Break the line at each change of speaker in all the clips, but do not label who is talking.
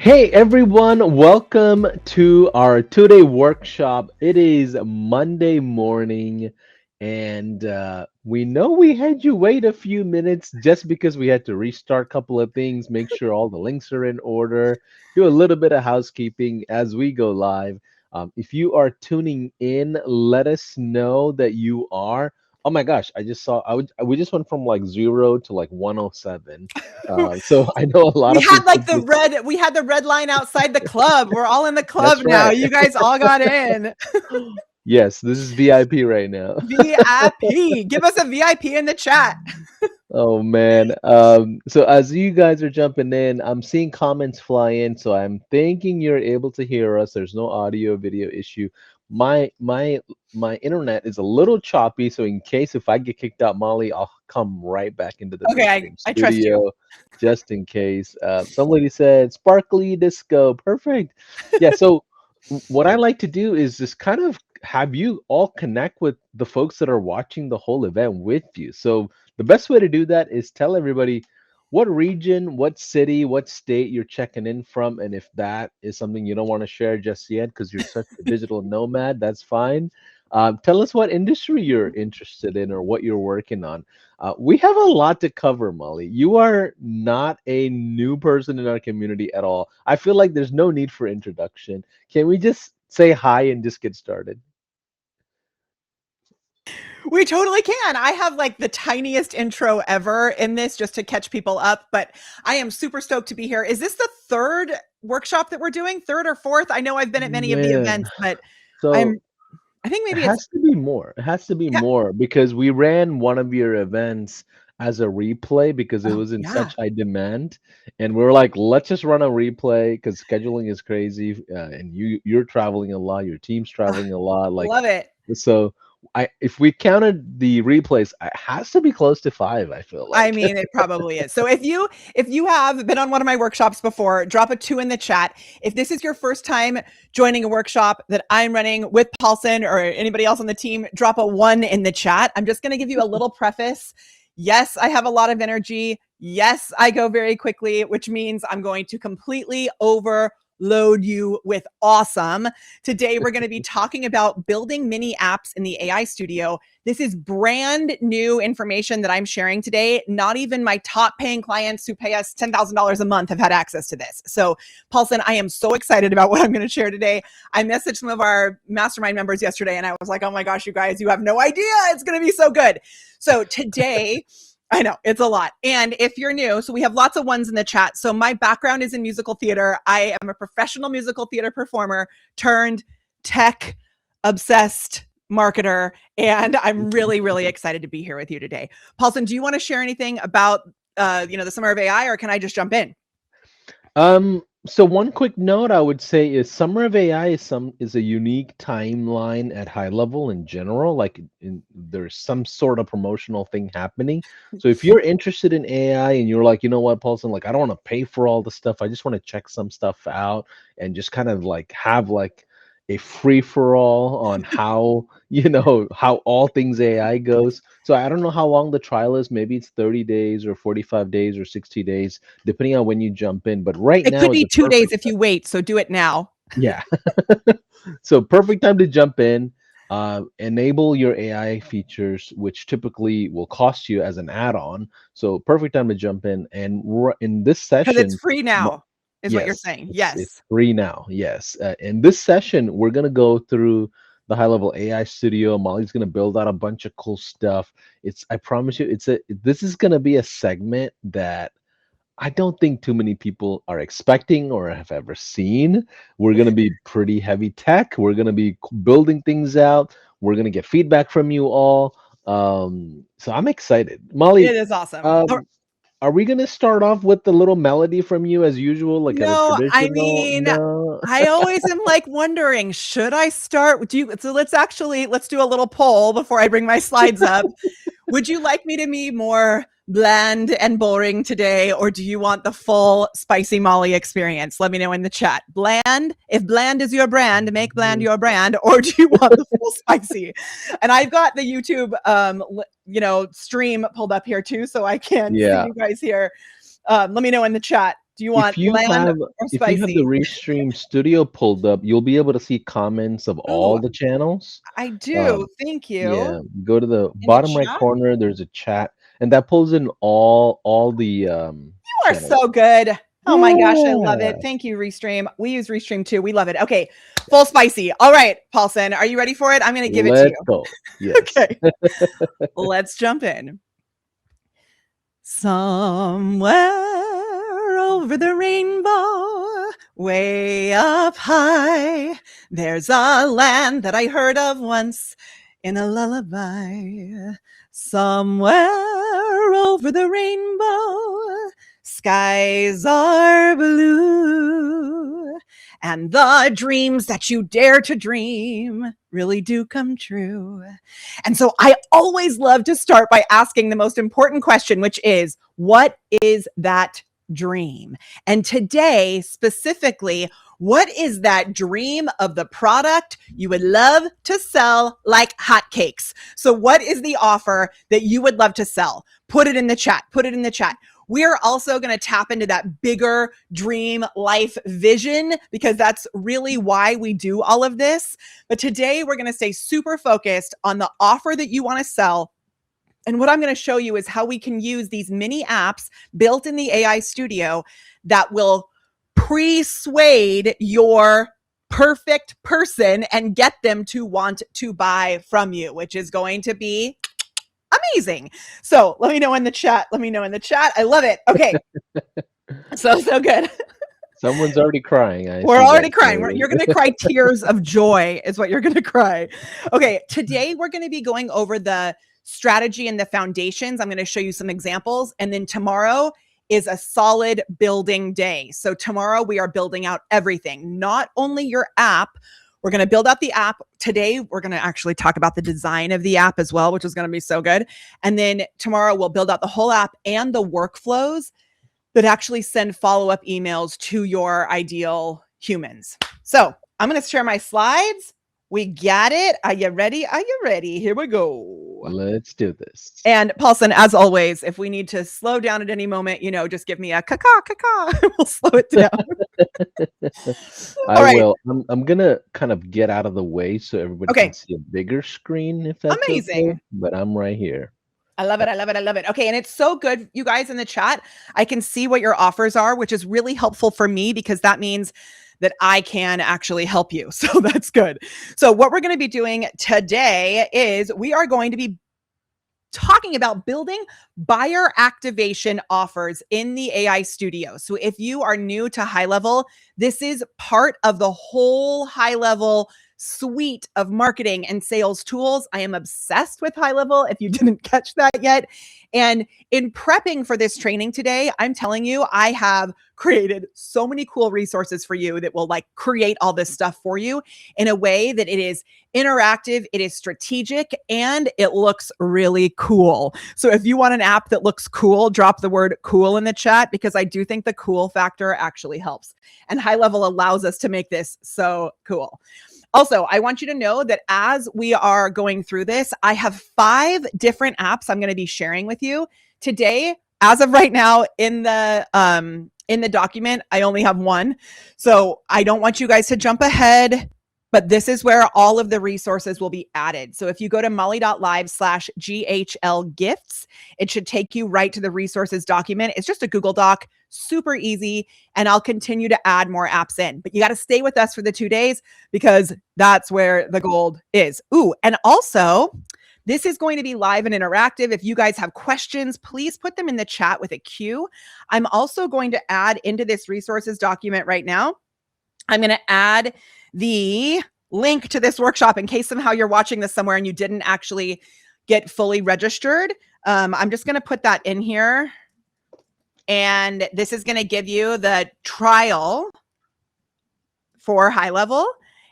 Hey everyone, welcome to our 2-day workshop. It is Monday morning, and we know we had you wait a few minutes just because we had to restart a couple of things, make sure all the links are in order, do a little bit of housekeeping as we go live. If you are tuning in, let us know that you are. Oh my gosh, I just saw we just went from like 0 to like 107. So I know a lot
We
of
had
people
like the
just
red, we had the red line outside the club. We're all in the club
that's
now.
right.
You guys all got in.
Yes, this is VIP right now.
VIP. Give us a VIP in the chat.
Oh man. So as you guys are jumping in, I'm seeing comments fly in, so I'm thinking you're able to hear us. There's no audio video issue. My internet is a little choppy, so in case if I get kicked out, Molly, I'll come right back into the
Okay,
main
I,
stream
I trust you.
studio just in case. Some lady said sparkly disco. Perfect. Yeah, so what I like to do is just kind of have you all connect with the folks that are watching the whole event with you. So the best way to do that is tell everybody what region, what city, what state you're checking in from. And if that is something you don't want to share just yet because you're such a digital nomad, that's fine. Tell us what industry you're interested in or what you're working on. We have a lot to cover, Molly. You are not a new person in our community at all. I feel like there's no need for introduction. Can we just say hi and just get started?
We totally can. I have like the tiniest intro ever in this just to catch people up, but I am super stoked to be here. Is this the third workshop that we're doing? Third or fourth? I know I've been at many of the
Man,
events, but
so
I'm I think
it
maybe it's
has to be more. It has to be
yeah.
more because we ran one of your events as a replay because it
Oh,
was in
yeah.
such high demand, and we were like, let's just run a replay because scheduling is crazy, and you're traveling a lot, your team's
Ah,
traveling a lot, like
love it.
so. If we counted the replays, it has to be close to five. I feel
I
like.
mean, it probably is. So if you have been on one of my workshops before, drop a 2 in the chat. If this is your first time joining a workshop that I'm running with Paulson or anybody else on the team, drop a 1 in the chat. I'm just going to give you a little preface. Yes, I have a lot of energy. Yes, I go very quickly, which means I'm going to completely overload you with awesome. Today, we're going to be talking about building mini apps in the AI studio. This is brand new information that I'm sharing today. Not even my top paying clients who pay us $10,000 a month have had access to this. So, Paulson, I am so excited about what I'm going to share today. I messaged some of our mastermind members yesterday and I was like, oh my gosh, you guys, you have no idea. It's going to be so good. So, today, I know it's a lot. And if you're new, so we have lots of ones in the chat. So, my background is in musical theater. I am a professional musical theater performer turned tech obsessed marketer, and I'm really, really excited to be here with you today. Paulson, do you want to share anything about the summer of AI, or can I just jump in?
So one quick note I would say is Summer of AI is a unique timeline at high level in general. There's some sort of promotional thing happening. So if you're interested in AI and you're like, you know what, Paulson, like I don't want to pay for all the stuff. I just want to check some stuff out and just kind of like have like a free for all on how, how all things AI goes. So I don't know how long the trial is. Maybe it's 30 days or 45 days or 60 days depending on when you jump in. But right
It could
now is
be
the
2 days
perfect
if
time.
you wait, so do it now.
Yeah. So perfect time to jump in. Enable your AI features, which typically will cost you as an add-on. So perfect time to jump in. And in this
Because it's
session,
free now, is what you're
yes,
saying.
it's
Yes.
free now. Yes. In this session, we're gonna go through the high-level AI studio. Molly's gonna build out a bunch of cool stuff. I promise you, this is gonna be a segment that I don't think too many people are expecting or have ever seen. We're going to be pretty heavy tech. We're going to be building things out. We're going to get feedback from you all. So I'm excited. Molly,
It is awesome.
um, are we going to start off with the little melody from you as usual, like at a
No, I
traditional?
mean,
No.
I always am like wondering, should I start with you? So let's do a little poll before I bring my slides up. Would you like me to be more bland and boring today, or do you want the full spicy Molly experience? Let me know in the chat. Bland, if bland is your brand, make bland your brand, or do you want the full spicy? And I've got the YouTube, stream pulled up here too, so I can see
Yeah.
you guys here. Let me know in the chat. Do you
If
want
you
bland
have
or
if you have the
spicy?
Restream Studio pulled up, you'll be able to see comments of
Ooh,
all the channels.
I do.
Um,
Thank you.
yeah, go to the
In the
bottom right
chat.
corner, there's a chat, and that pulls in all the
You are
channels.
so good. Oh my gosh, I love
Yeah,
it. Thank you, Restream. We use Restream too. We love it. Okay, full spicy. All right, Paulson, are you ready for it? I'm going to give it to
let's
you.
go. Yes.
Okay, let's jump in. Somewhere over the rainbow, way up high, there's a land that I heard of once in a lullaby. Somewhere over the rainbow, skies are blue, and the dreams that you dare to dream really do come true. And so I always love to start by asking the most important question, which is, what is that dream? And today, specifically, what is that dream of the product you would love to sell like hotcakes? So, what is the offer that you would love to sell? Put it in the chat. Put it in the chat. We're also going to tap into that bigger dream life vision because that's really why we do all of this. But today we're going to stay super focused on the offer that you want to sell. And what I'm going to show you is how we can use these mini apps built in the AI studio that will persuade your perfect person and get them to want to buy from you, which is going to be amazing. So let me know in the chat. Let me know in the chat. I love it. Okay. So good.
Someone's already crying. I
We're
see
already
that
crying.
already.
You're going to cry tears of joy, is what you're going to cry. Okay. Today, we're going to be going over the strategy and the foundations. I'm going to show you some examples. And then tomorrow is a solid building day. So, tomorrow we are building out everything, not only your app. We're going to build out the app. Today, we're going to actually talk about the design of the app as well, which is going to be so good. And then tomorrow, we'll build out the whole app and the workflows that actually send follow-up emails to your ideal humans. So I'm going to share my slides. We got it. Are you ready? Are you ready? Here we go.
Let's do this.
And Paulson, as always, if we need to slow down at any moment, just give me a caca. We'll slow it down.
I
All right.
will. I'm gonna kind of get out of the way so everybody
Okay.
can see a bigger screen if that's
Amazing.
okay. But I'm right here.
I love it. I love it. I love it. Okay. And it's so good, you guys in the chat. I can see what your offers are, which is really helpful for me because that means that I can actually help you. So that's good. So what we're going to be doing today is we are going to be talking about building buyer activation offers in the AI studio. So if you are new to High Level, this is part of the whole High Level suite of marketing and sales tools. I am obsessed with High Level if you didn't catch that yet. And in prepping for this training today, I'm telling you, I have created so many cool resources for you that will create all this stuff for you in a way that it is interactive, it is strategic, and it looks really cool. So if you want an app that looks cool, drop the word cool in the chat because I do think the cool factor actually helps. And High Level allows us to make this so cool. Also, I want you to know that as we are going through this, I have 5 different apps I'm going to be sharing with you today. As of right now, in the document, I only have 1. So I don't want you guys to jump ahead, but this is where all of the resources will be added. So if you go to molly.live/GHL gifts, it should take you right to the resources document. It's just a Google Doc, super easy, and I'll continue to add more apps in. But you got to stay with us for the 2 days because that's where the gold is. Ooh, and also, this is going to be live and interactive. If you guys have questions, please put them in the chat with a Q. I'm also going to add into this resources document right now. I'm going to add the link to this workshop in case somehow you're watching this somewhere and you didn't actually get fully registered. I'm just going to put that in here. And this is going to give you the trial for High Level.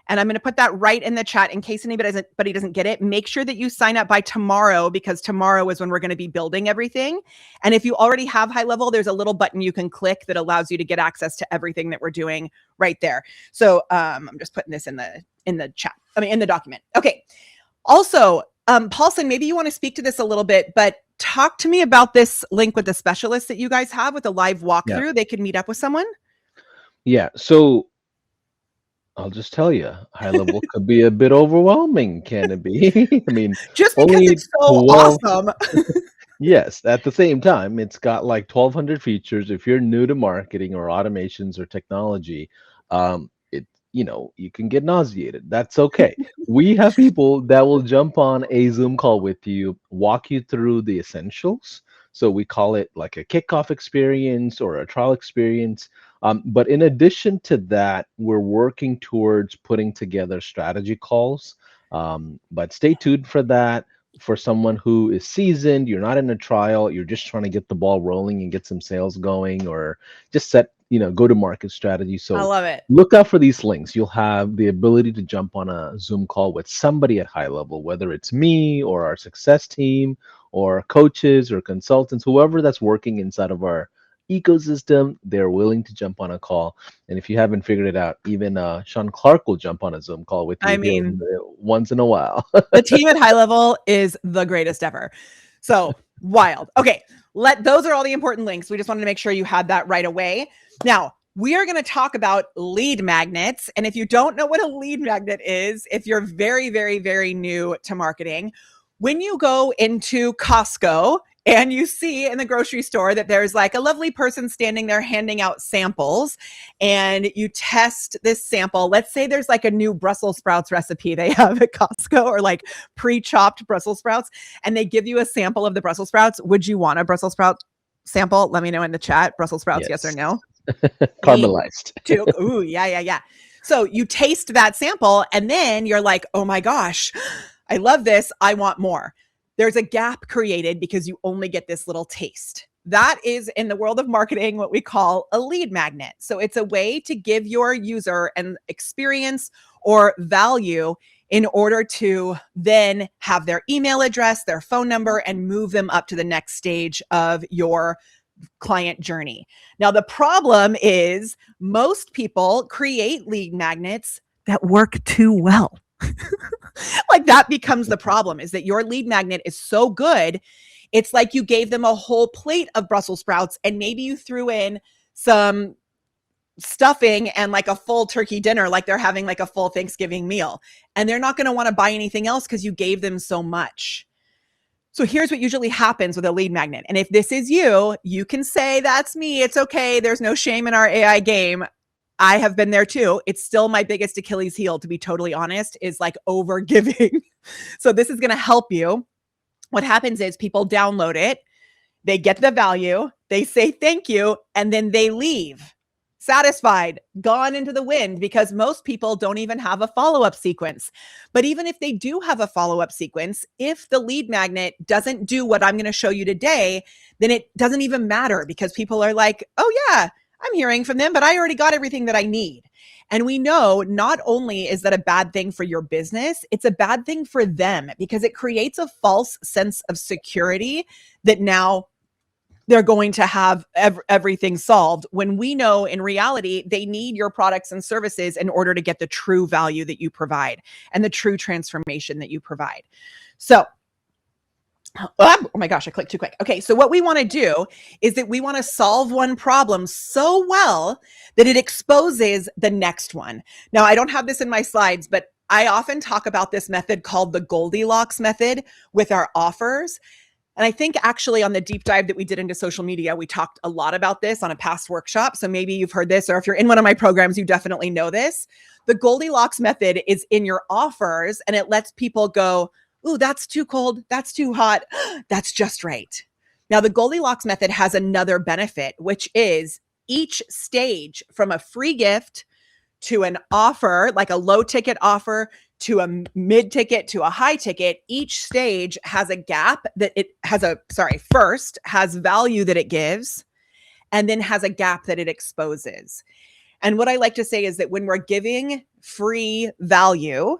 And I'm going to put that right in the chat in case anybody doesn't get it. Make sure that you sign up by tomorrow because tomorrow is when we're going to be building everything. And if you already have High Level, there's a little button you can click that allows you to get access to everything that we're doing right there. So I'm just putting this in the chat. In the document. Okay. Also, Paulson, maybe you want to speak to this a little bit, but talk to me about this link with the specialist that you guys have with a live
Yeah.
walkthrough. They can meet up with someone.
Yeah. So I'll just tell you, high level could be a bit overwhelming, can it be? I mean,
Just because
only
it's so
12.
awesome.
Yes, at the same time, it's got like 1,200 features. If you're new to marketing or automations or technology, you can get nauseated. That's okay. We have people that will jump on a Zoom call with you, walk you through the essentials. So we call it like a kickoff experience or a trial experience. But in addition to that, we're working towards putting together strategy calls. But stay tuned for that. For someone who is seasoned, you're not in a trial, you're just trying to get the ball rolling and get some sales going, or just set, go to market strategy.
I
So
love it.
look out for these links. You'll have the ability to jump on a Zoom call with somebody at high level, whether it's me or our success team or coaches or consultants, whoever that's working inside of our ecosystem. They're willing to jump on a call. And if you haven't figured it out, even Sean Clark will jump on a Zoom call with
I
you here
mean,
once in a while.
the team at high level is the greatest ever. So wild. Okay. Those are all the important links. We just wanted to make sure you had that right away. Now, we are going to talk about lead magnets. And if you don't know what a lead magnet is, if you're very, very, very new to marketing, when you go into Costco and you see in the grocery store that there's like a lovely person standing there handing out samples, and you test this sample. Let's say there's like a new Brussels sprouts recipe they have at Costco, or like pre-chopped Brussels sprouts, and they give you a sample of the Brussels sprouts. Would you want a Brussels sprout sample? Let me know in the chat. Brussels sprouts, yes or
Yes.
no? Me
Caramelized.
too. Ooh, yeah. So you taste that sample and then you're like, oh my gosh, I love this. I want more. There's a gap created because you only get this little taste. That is, in the world of marketing, what we call a lead magnet. So it's a way to give your user an experience or value in order to then have their email address, their phone number, and move them up to the next stage of your client journey. Now, the problem is most people create lead magnets that work too well. Like that becomes the problem, is that your lead magnet is so good. It's like you gave them a whole plate of Brussels sprouts and maybe you threw in some stuffing and like a full turkey dinner, like they're having like a full Thanksgiving meal. And they're not going to want to buy anything else because you gave them so much. So here's what usually happens with a lead magnet. And if this is you, you can say, that's me. It's okay. There's no shame in our AI game. I have been there too. It's still my biggest Achilles heel, to be totally honest, is like over giving. So this is going to help you. What happens is people download it, they get the value, they say thank you, and then they leave satisfied, gone into the wind, because most people don't even have a follow-up sequence. But even if they do have a follow-up sequence, if the lead magnet doesn't do what I'm going to show you today, then it doesn't even matter, because people are like, oh yeah, I'm hearing from them, but I already got everything that I need. And we know not only is that a bad thing for your business, it's a bad thing for them, because it creates a false sense of security that now they're going to have everything solved, when we know in reality, they need your products and services in order to get the true value that you provide and the true transformation that you provide. So, oh my gosh, I clicked too quick. Okay, so what we want to do is that we want to solve one problem so well that it exposes the next one. Now, I don't have this in my slides, but I often talk about this method called the Goldilocks method with our offers. And I think actually on the deep dive that we did into social media, we talked a lot about this on a past workshop. So maybe you've heard this, or if you're in one of my programs, you definitely know this. The Goldilocks method is in your offers, and it lets people go, ooh, that's too cold, that's too hot, that's just right. Now, the Goldilocks method has another benefit, which is each stage, from a free gift to an offer, like a low ticket offer, to a mid ticket to a high ticket, each stage has a gap that it has first has value that it gives, and then has a gap that it exposes. And what I like to say is that when we're giving free value,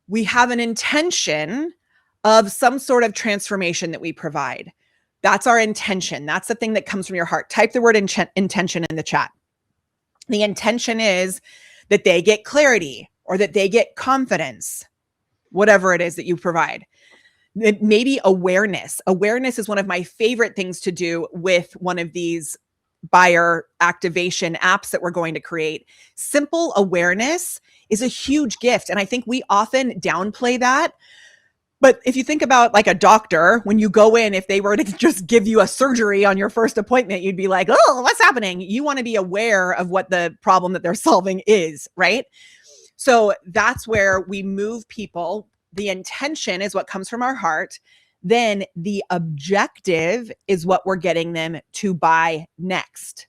we have an intention of some sort of transformation that we provide. That's our intention. That's the thing that comes from your heart. Type the word intention in the chat. The intention is that they get clarity, or that they get confidence, whatever it is that you provide. Maybe awareness. Awareness is one of my favorite things to do with one of these buyer activation apps that we're going to create. Simple awareness is a huge gift. And I think we often downplay that. But if you think about like a doctor, when you go in, if they were to just give you a surgery on your first appointment, you'd be like, oh, what's happening? You want to be aware of what the problem that they're solving is, right? So that's where we move people. The intention is what comes from our heart. Then the objective is what we're getting them to buy next.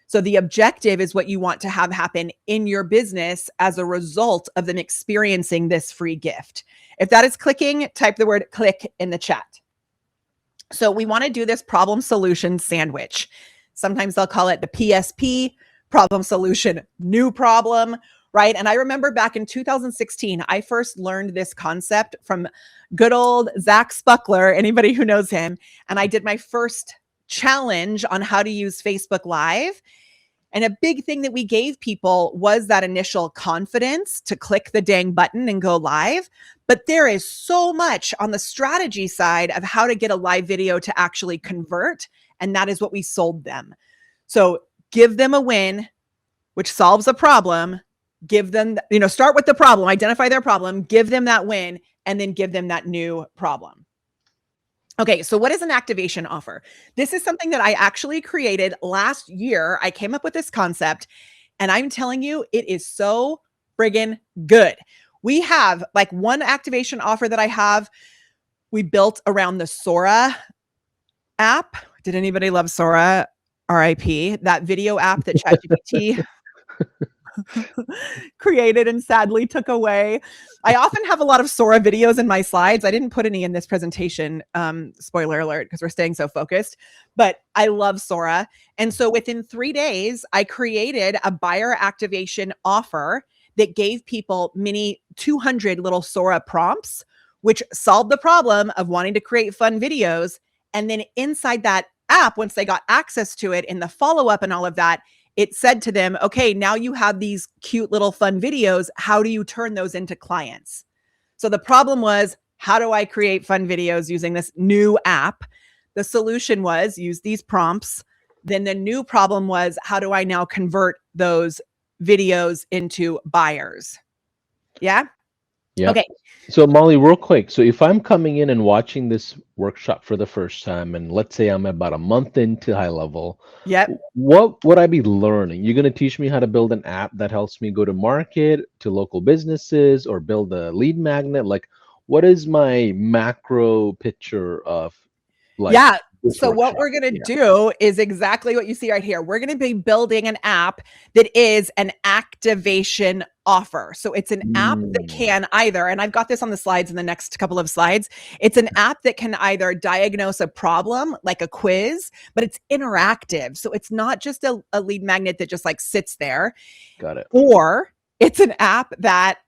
So the objective is what you want to have happen in your business as a result of them experiencing this free gift. If that is clicking, type the word click in the chat. So we want to do this problem solution sandwich. Sometimes they'll call it the PSP, problem solution, new problem, right? And I remember back in 2016, I first learned this concept from good old Zach Spuckler, anybody who knows him. And I did my first challenge on how to use Facebook Live. And a big thing that we gave people was that initial confidence to click the dang button and go live. But there is so much on the strategy side of how to get a live video to actually convert. And that is what we sold them. So give them a win, which solves a problem. Give them, start with the problem, identify their problem, give them that win, and then give them that new problem. Okay, so what is an activation offer? This is something that I actually created last year. I came up with this concept, and I'm telling you, it is so friggin' good. We have like one activation offer that I have. We built around the Sora app. Did anybody love Sora? RIP, that video app that ChatGPT created and sadly took away. I often have a lot of Sora videos in my slides. I didn't put any in this presentation, spoiler alert, because we're staying so focused, but I love Sora. And so within 3 days, I created a buyer activation offer that gave people 200 little Sora prompts, which solved the problem of wanting to create fun videos. And then inside that app, once they got access to it in the follow-up and all of that, it said to them, okay, now you have these cute little fun videos. How do you turn those into clients? So the problem was, how do I create fun videos using this new app? The solution was use these prompts. Then the new problem was, how do I now convert those videos into buyers? Yeah.
Yeah.
Okay.
So Molly, real quick. So if I'm coming in and watching this workshop for the first time, and let's say I'm about a month into high level,
Yep.
what would I be learning? You're going to teach me how to build an app that helps me go to market to local businesses or build a lead magnet. Like, what is my macro picture of like
Yeah.
this
So what
workshop?
we're going to
Yeah.
do is exactly what you see right here. We're going to be building an app that is an activation offer. So it's an app that can either, and I've got this on the slides in the next couple of slides. It's an app that can either diagnose a problem like a quiz, but it's interactive. So it's not just a lead magnet that just like sits there.
Got it.
Or it's an app that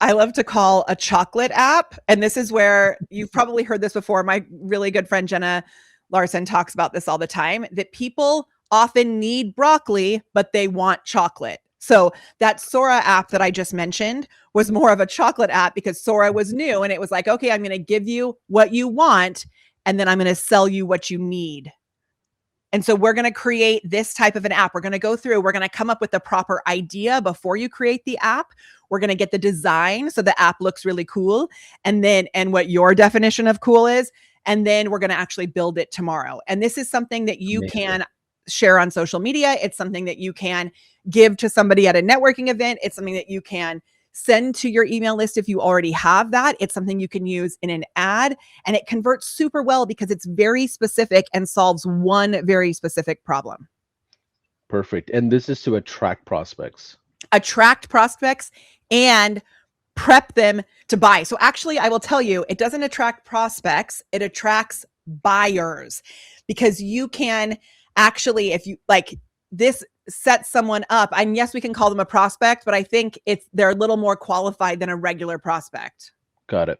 I love to call a chocolate app. And this is where you've probably heard this before. My really good friend, Jenna Larson, talks about this all the time, that people often need broccoli, but they want chocolate. So that Sora app that I just mentioned was more of a chocolate app because Sora was new. And it was like, okay, I'm going to give you what you want, and then I'm going to sell you what you need. And so we're going to create this type of an app. We're going to go through, we're going to come up with the proper idea before you create the app. We're going to get the design so the app looks really cool. And what your definition of cool is. And then we're going to actually build it tomorrow. And this is something that you can share on social media. It's something that you can give to somebody at a networking event. It's something that you can send to your email list if you already have that. It's something you can use in an ad, and it converts super well because it's very specific and solves one very specific problem.
Perfect. And this is to attract prospects.
Attract prospects and prep them to buy. So actually, I will tell you, it doesn't attract prospects, it attracts buyers, because you can actually, if you like, this sets someone up. And yes, we can call them a prospect, but I think they're a little more qualified than a regular prospect.
Got it.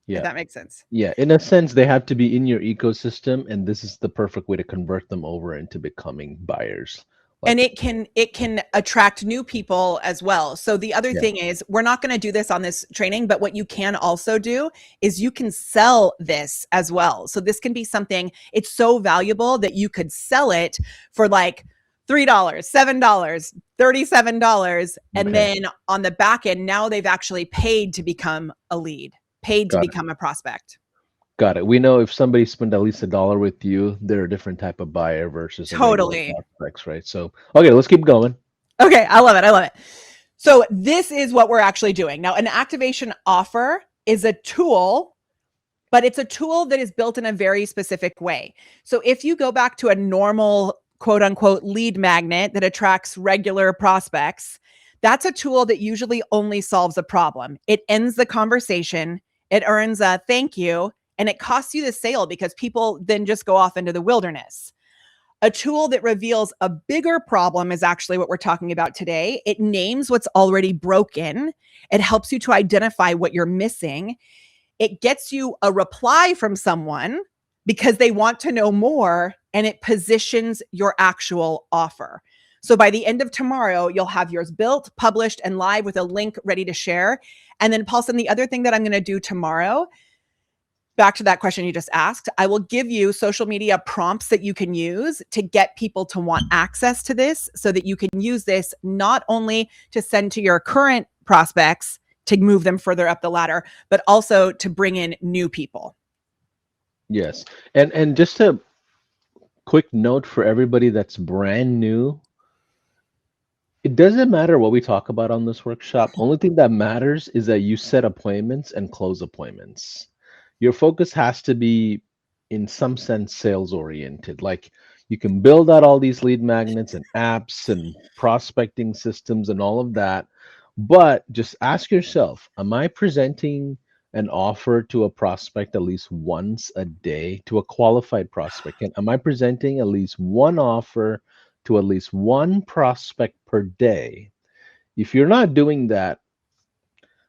Yeah.
If that makes sense.
Yeah. In a sense, they have to be in your ecosystem, and this is the perfect way to convert them over into becoming buyers.
And it can attract new people as well. So the other
Yeah,
thing is, we're not going to do this on this training, but what you can also do is you can sell this as well. So this can be something, it's so valuable that you could sell it for like $3, $7, $37. And
okay,
then on the back end, now they've actually paid to become a lead, paid to
got it.
become a prospect.
Got it. We know if somebody spent at least $1 with you, they're a different type of buyer versus a regular
Totally.
prospects, right? So, okay, let's keep going.
Okay, I love it. I love it. So this is what we're actually doing. Now, an activation offer is a tool, but it's a tool that is built in a very specific way. So if you go back to a normal quote unquote lead magnet that attracts regular prospects, that's a tool that usually only solves a problem. It ends the conversation, it earns a thank you, and it costs you the sale because people then just go off into the wilderness. A tool that reveals a bigger problem is actually what we're talking about today. It names what's already broken. It helps you to identify what you're missing. It gets you a reply from someone because they want to know more, and it positions your actual offer. So by the end of tomorrow, you'll have yours built, published, and live with a link ready to share. And then, Paulson, the other thing that I'm going to do tomorrow, back to that question you just asked, I will give you social media prompts that you can use to get people to want access to this so that you can use this not only to send to your current prospects to move them further up the ladder, but also to bring in new people.
Yes. And just a quick note for everybody that's brand new, it doesn't matter what we talk about on this workshop. Only thing that matters is that you set appointments and close appointments. Your focus has to be, in some sense, sales oriented. Like, you can build out all these lead magnets and apps and prospecting systems and all of that, but just ask yourself, am I presenting an offer to a prospect at least once a day, to a qualified prospect? And am I presenting at least one offer to at least one prospect per day? If you're not doing that,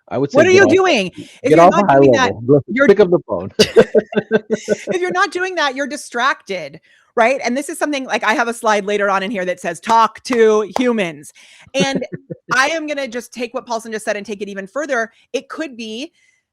I would say
What are you doing? If
get
you're
off a
not
high
doing that,
level. Go
you're
pick up the phone.
if you're not doing that, you're distracted, right? And this is something like I have a slide later on in here that says talk to humans. And I am going to just take what Paulson just said and take it even further. It could be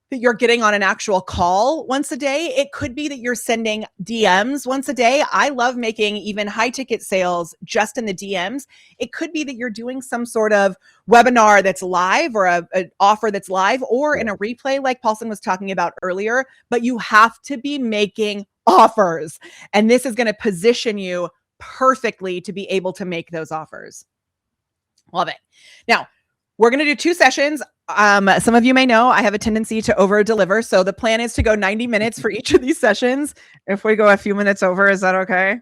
that you're getting on an actual call once a day. It could be that you're sending DMs once a day. I love making even high ticket sales just in the DMs. It could be that you're doing some sort of webinar that's live or an offer that's live or in a replay like Paulson was talking about earlier, but you have to be making offers. And this is going to position you perfectly to be able to make those offers. Love it. Now, we're going to do 2 sessions. Some of you may know I have a tendency to over deliver. So the plan is to go 90 minutes for each of these sessions. If we go a few minutes over, is that okay?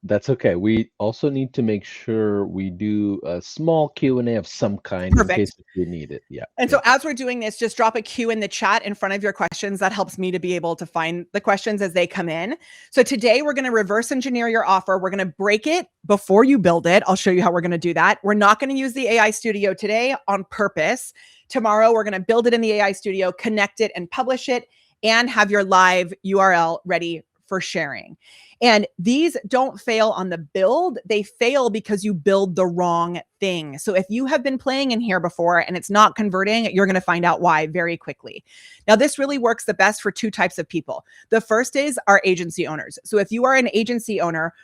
That's okay. We also need to make sure we do a small Q&A of some kind
Perfect.
in case we need it. Yeah.
And so as we're doing this, just drop a Q in the chat in front of your questions. That helps me to be able to find the questions as they come in. So today we're going to reverse engineer your offer. We're going to break it before you build it. I'll show you how we're going to do that. We're not going to use the AI Studio today on purpose. Tomorrow, we're going to build it in the AI Studio, connect it and publish it, and have your live URL ready for sharing. And these don't fail on the build. They fail because you build the wrong thing. So if you have been playing in here before and it's not converting, you're going to find out why very quickly. Now, this really works the best for 2 types of people. The first is our agency owners. So if you are an agency owner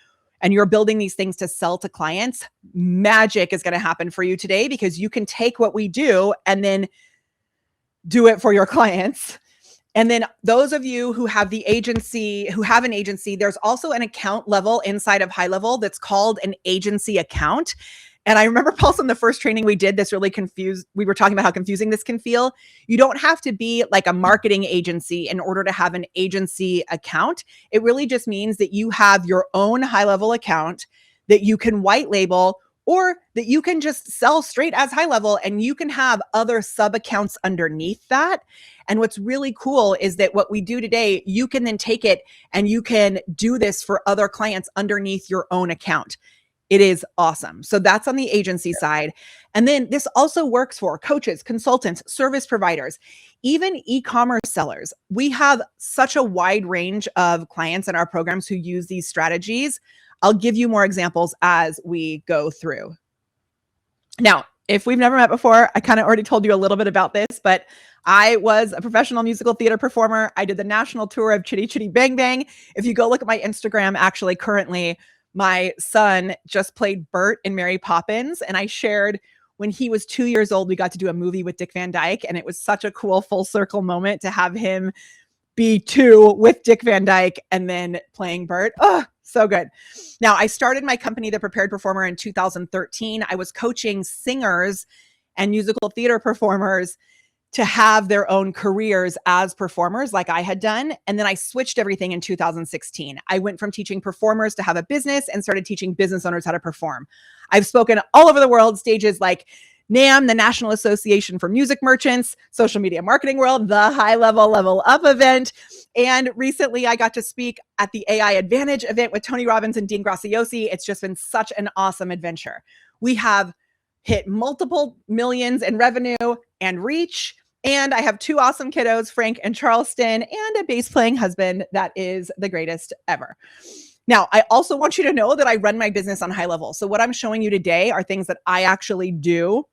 and you're building these things to sell to clients, magic is going to happen for you today because you can take what we do and then do it for your clients. And then those of you who have the agency, who have an agency, there's also an account level inside of high level that's called an agency account. And I remember, Paulson, the first training we did, this really confused. We were talking about how confusing this can feel. You don't have to be like a marketing agency in order to have an agency account. It really just means that you have your own high level account that you can white label, or that you can just sell straight as high level and you can have other sub accounts underneath that. And what's really cool is that what we do today, you can then take it and you can do this for other clients underneath your own account. It is awesome. So that's on the agency side. And then this also works for coaches, consultants, service providers, even e-commerce sellers. We have such a wide range of clients in our programs who use these strategies. I'll give you more examples as we go through. Now, if we've never met before, I kind of already told you a little bit about this, but I was a professional musical theater performer. I did the national tour of Chitty Chitty Bang Bang. If you go look at my Instagram, actually, currently, my son just played Bert in Mary Poppins, and I shared when he was 2 years old, we got to do a movie with Dick Van Dyke, and it was such a cool full circle moment to have him be 2 with Dick Van Dyke and then playing Bert. Oh, so good. Now, I started my company, The Prepared Performer, in 2013. I was coaching singers and musical theater performers to have their own careers as performers like I had done. And then I switched everything in 2016. I went from teaching performers to have a business and started teaching business owners how to perform. I've spoken all over the world, stages like NAM, the National Association for Music Merchants, Social Media Marketing World, the High Level Level Up event. And recently I got to speak at the AI Advantage event with Tony Robbins and Dean Graziosi. It's just been such an awesome adventure. We have hit multiple millions in revenue and reach. And I have 2 awesome kiddos, Frank and Charleston, and a bass playing husband that is the greatest ever. Now, I also want you to know that I run my business on high level. So what I'm showing you today are things that I actually do.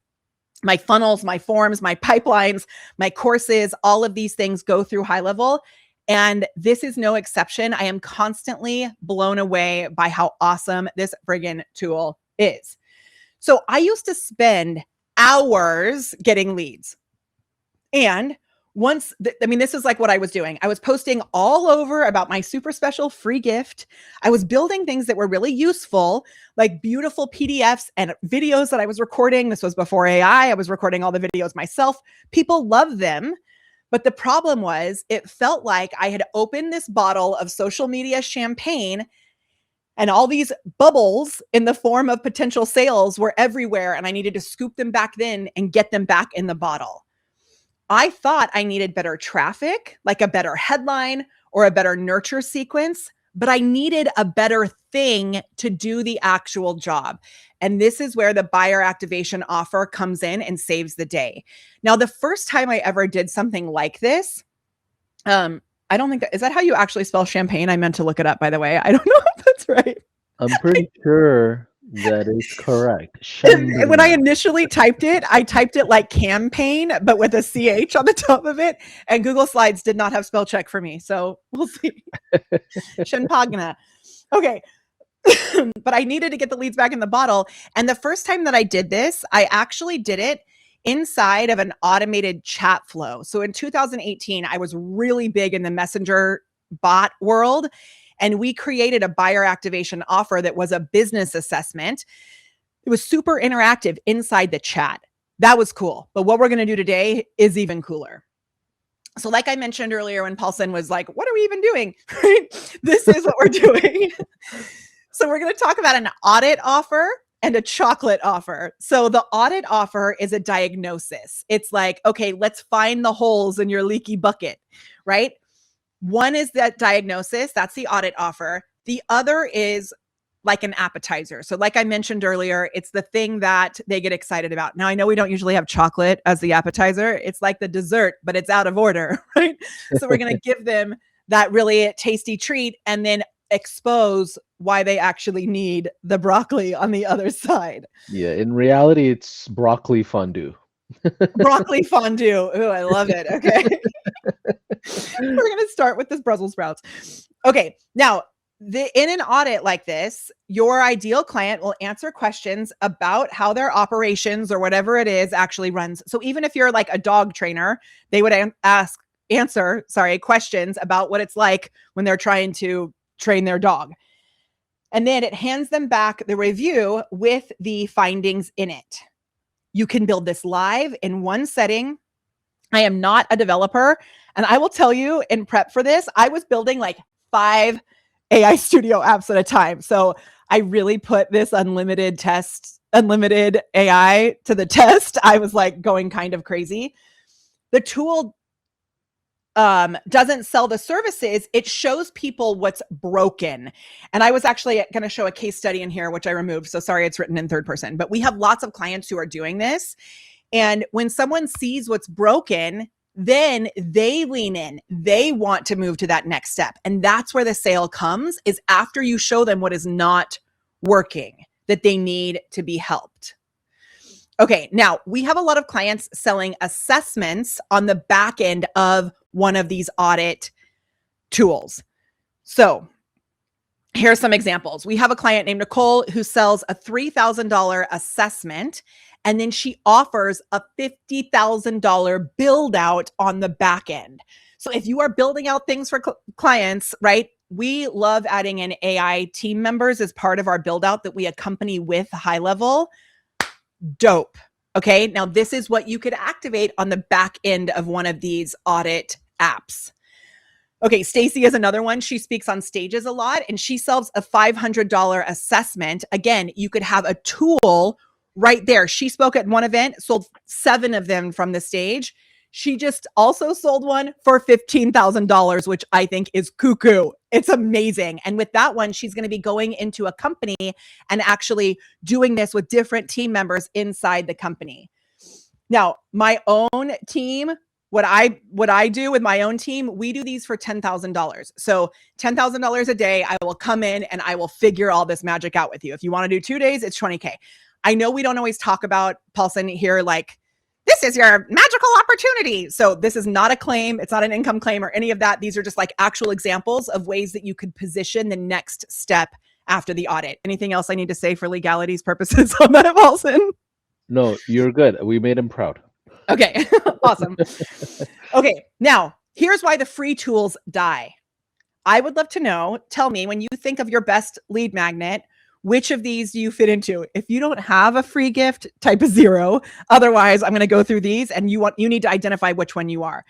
My funnels, my forms, my pipelines, my courses, all of these things go through high level. And this is no exception. I am constantly blown away by how awesome this friggin' tool is. So I used to spend hours getting leads. And this is like what I was doing. I was posting all over about my super special free gift. I was building things that were really useful, like beautiful PDFs and videos that I was recording. This was before AI. I was recording all the videos myself. People love them. But the problem was it felt like I had opened this bottle of social media champagne and all these bubbles in the form of potential sales were everywhere. And I needed to scoop them back in and get them back in the bottle. I thought I needed better traffic, like a better headline or a better nurture sequence, but I needed a better thing to do the actual job. And this is where the buyer activation offer comes in and saves the day. Now, the first time I ever did something like this, I don't think is that how you actually spell champagne? I meant to look it up, by the way. I don't know if that's right.
I'm pretty sure that is correct.
And when I initially typed it, I typed it like campaign, but with a CH on the top of it. And Google Slides did not have spell check for me. So we'll see. Champagne. Okay. But I needed to get the leads back in the bottle. And the first time that I did this, I actually did it inside of an automated chat flow. So in 2018, I was really big in the Messenger bot world. And we created a buyer activation offer that was a business assessment. It was super interactive inside the chat. That was cool. But what we're going to do today is even cooler. So like I mentioned earlier when Paulson was like, what are we even doing? This is what we're doing. So we're going to talk about an audit offer and a chocolate offer. So the audit offer is a diagnosis. It's like, okay, let's find the holes in your leaky bucket, right? One is that diagnosis. That's the audit offer. The other is like an appetizer. So like I mentioned earlier, it's the thing that they get excited about. Now, I know we don't usually have chocolate as the appetizer. It's like the dessert, but it's out of order, right? So we're going to give them that really tasty treat and then expose why they actually need the broccoli on the other side.
Yeah, in reality, it's broccoli fondue.
Broccoli fondue. Ooh, I love it. Okay. We're going to start with this Brussels sprouts. Okay. Now, in an audit like this, your ideal client will answer questions about how their operations or whatever it is actually runs. So even if you're like a dog trainer, they would answer questions about what it's like when they're trying to train their dog. And then it hands them back the review with the findings in it. You can build this live in one setting. I am not a developer. And I will tell you in prep for this, I was building like 5 AI Studio apps at a time. So I really put this unlimited AI to the test. I was like going kind of crazy. The tool doesn't sell the services. It shows people what's broken. And I was actually going to show a case study in here, which I removed. So sorry, it's written in third person, but we have lots of clients who are doing this. And when someone sees what's broken, then they lean in. They want to move to that next step. And that's where the sale comes, is after you show them what is not working, that they need to be helped. Okay, now we have a lot of clients selling assessments on the back end of one of these audit tools. So here's some examples. We have a client named Nicole who sells a $3,000 assessment, and then she offers a $50,000 build out on the back end. So if you are building out things for clients, right? We love adding in AI team members as part of our build out that we accompany with high level. Dope. Okay. Now this is what you could activate on the back end of one of these audit apps. Okay, Stacy is another one. She speaks on stages a lot, and she sells a $500 assessment. Again, you could have a tool right there. She spoke at one event, sold 7 of them from the stage. She just also sold one for $15,000, which I think is cuckoo. It's amazing. And with that one, she's going to be going into a company and actually doing this with different team members inside the company. Now, my own team, what I do with my own team, we do these for $10,000. So $10,000 a day, I will come in and I will figure all this magic out with you. If you want to do 2 days, it's $20K. I know we don't always talk about, Paulson, here, like, this is your magical opportunity. So this is not a claim. It's not an income claim or any of that. These are just like actual examples of ways that you could position the next step after the audit. Anything else I need to say for legalities purposes on that, Paulson?
No, you're good. We made him proud.
Okay, awesome. Okay, now here's why the free tools die. I would love to know, tell me, when you think of your best lead magnet, which of these do you fit into? If you don't have a free gift, type a 0. Otherwise, I'm going to go through these and you need to identify which one you are.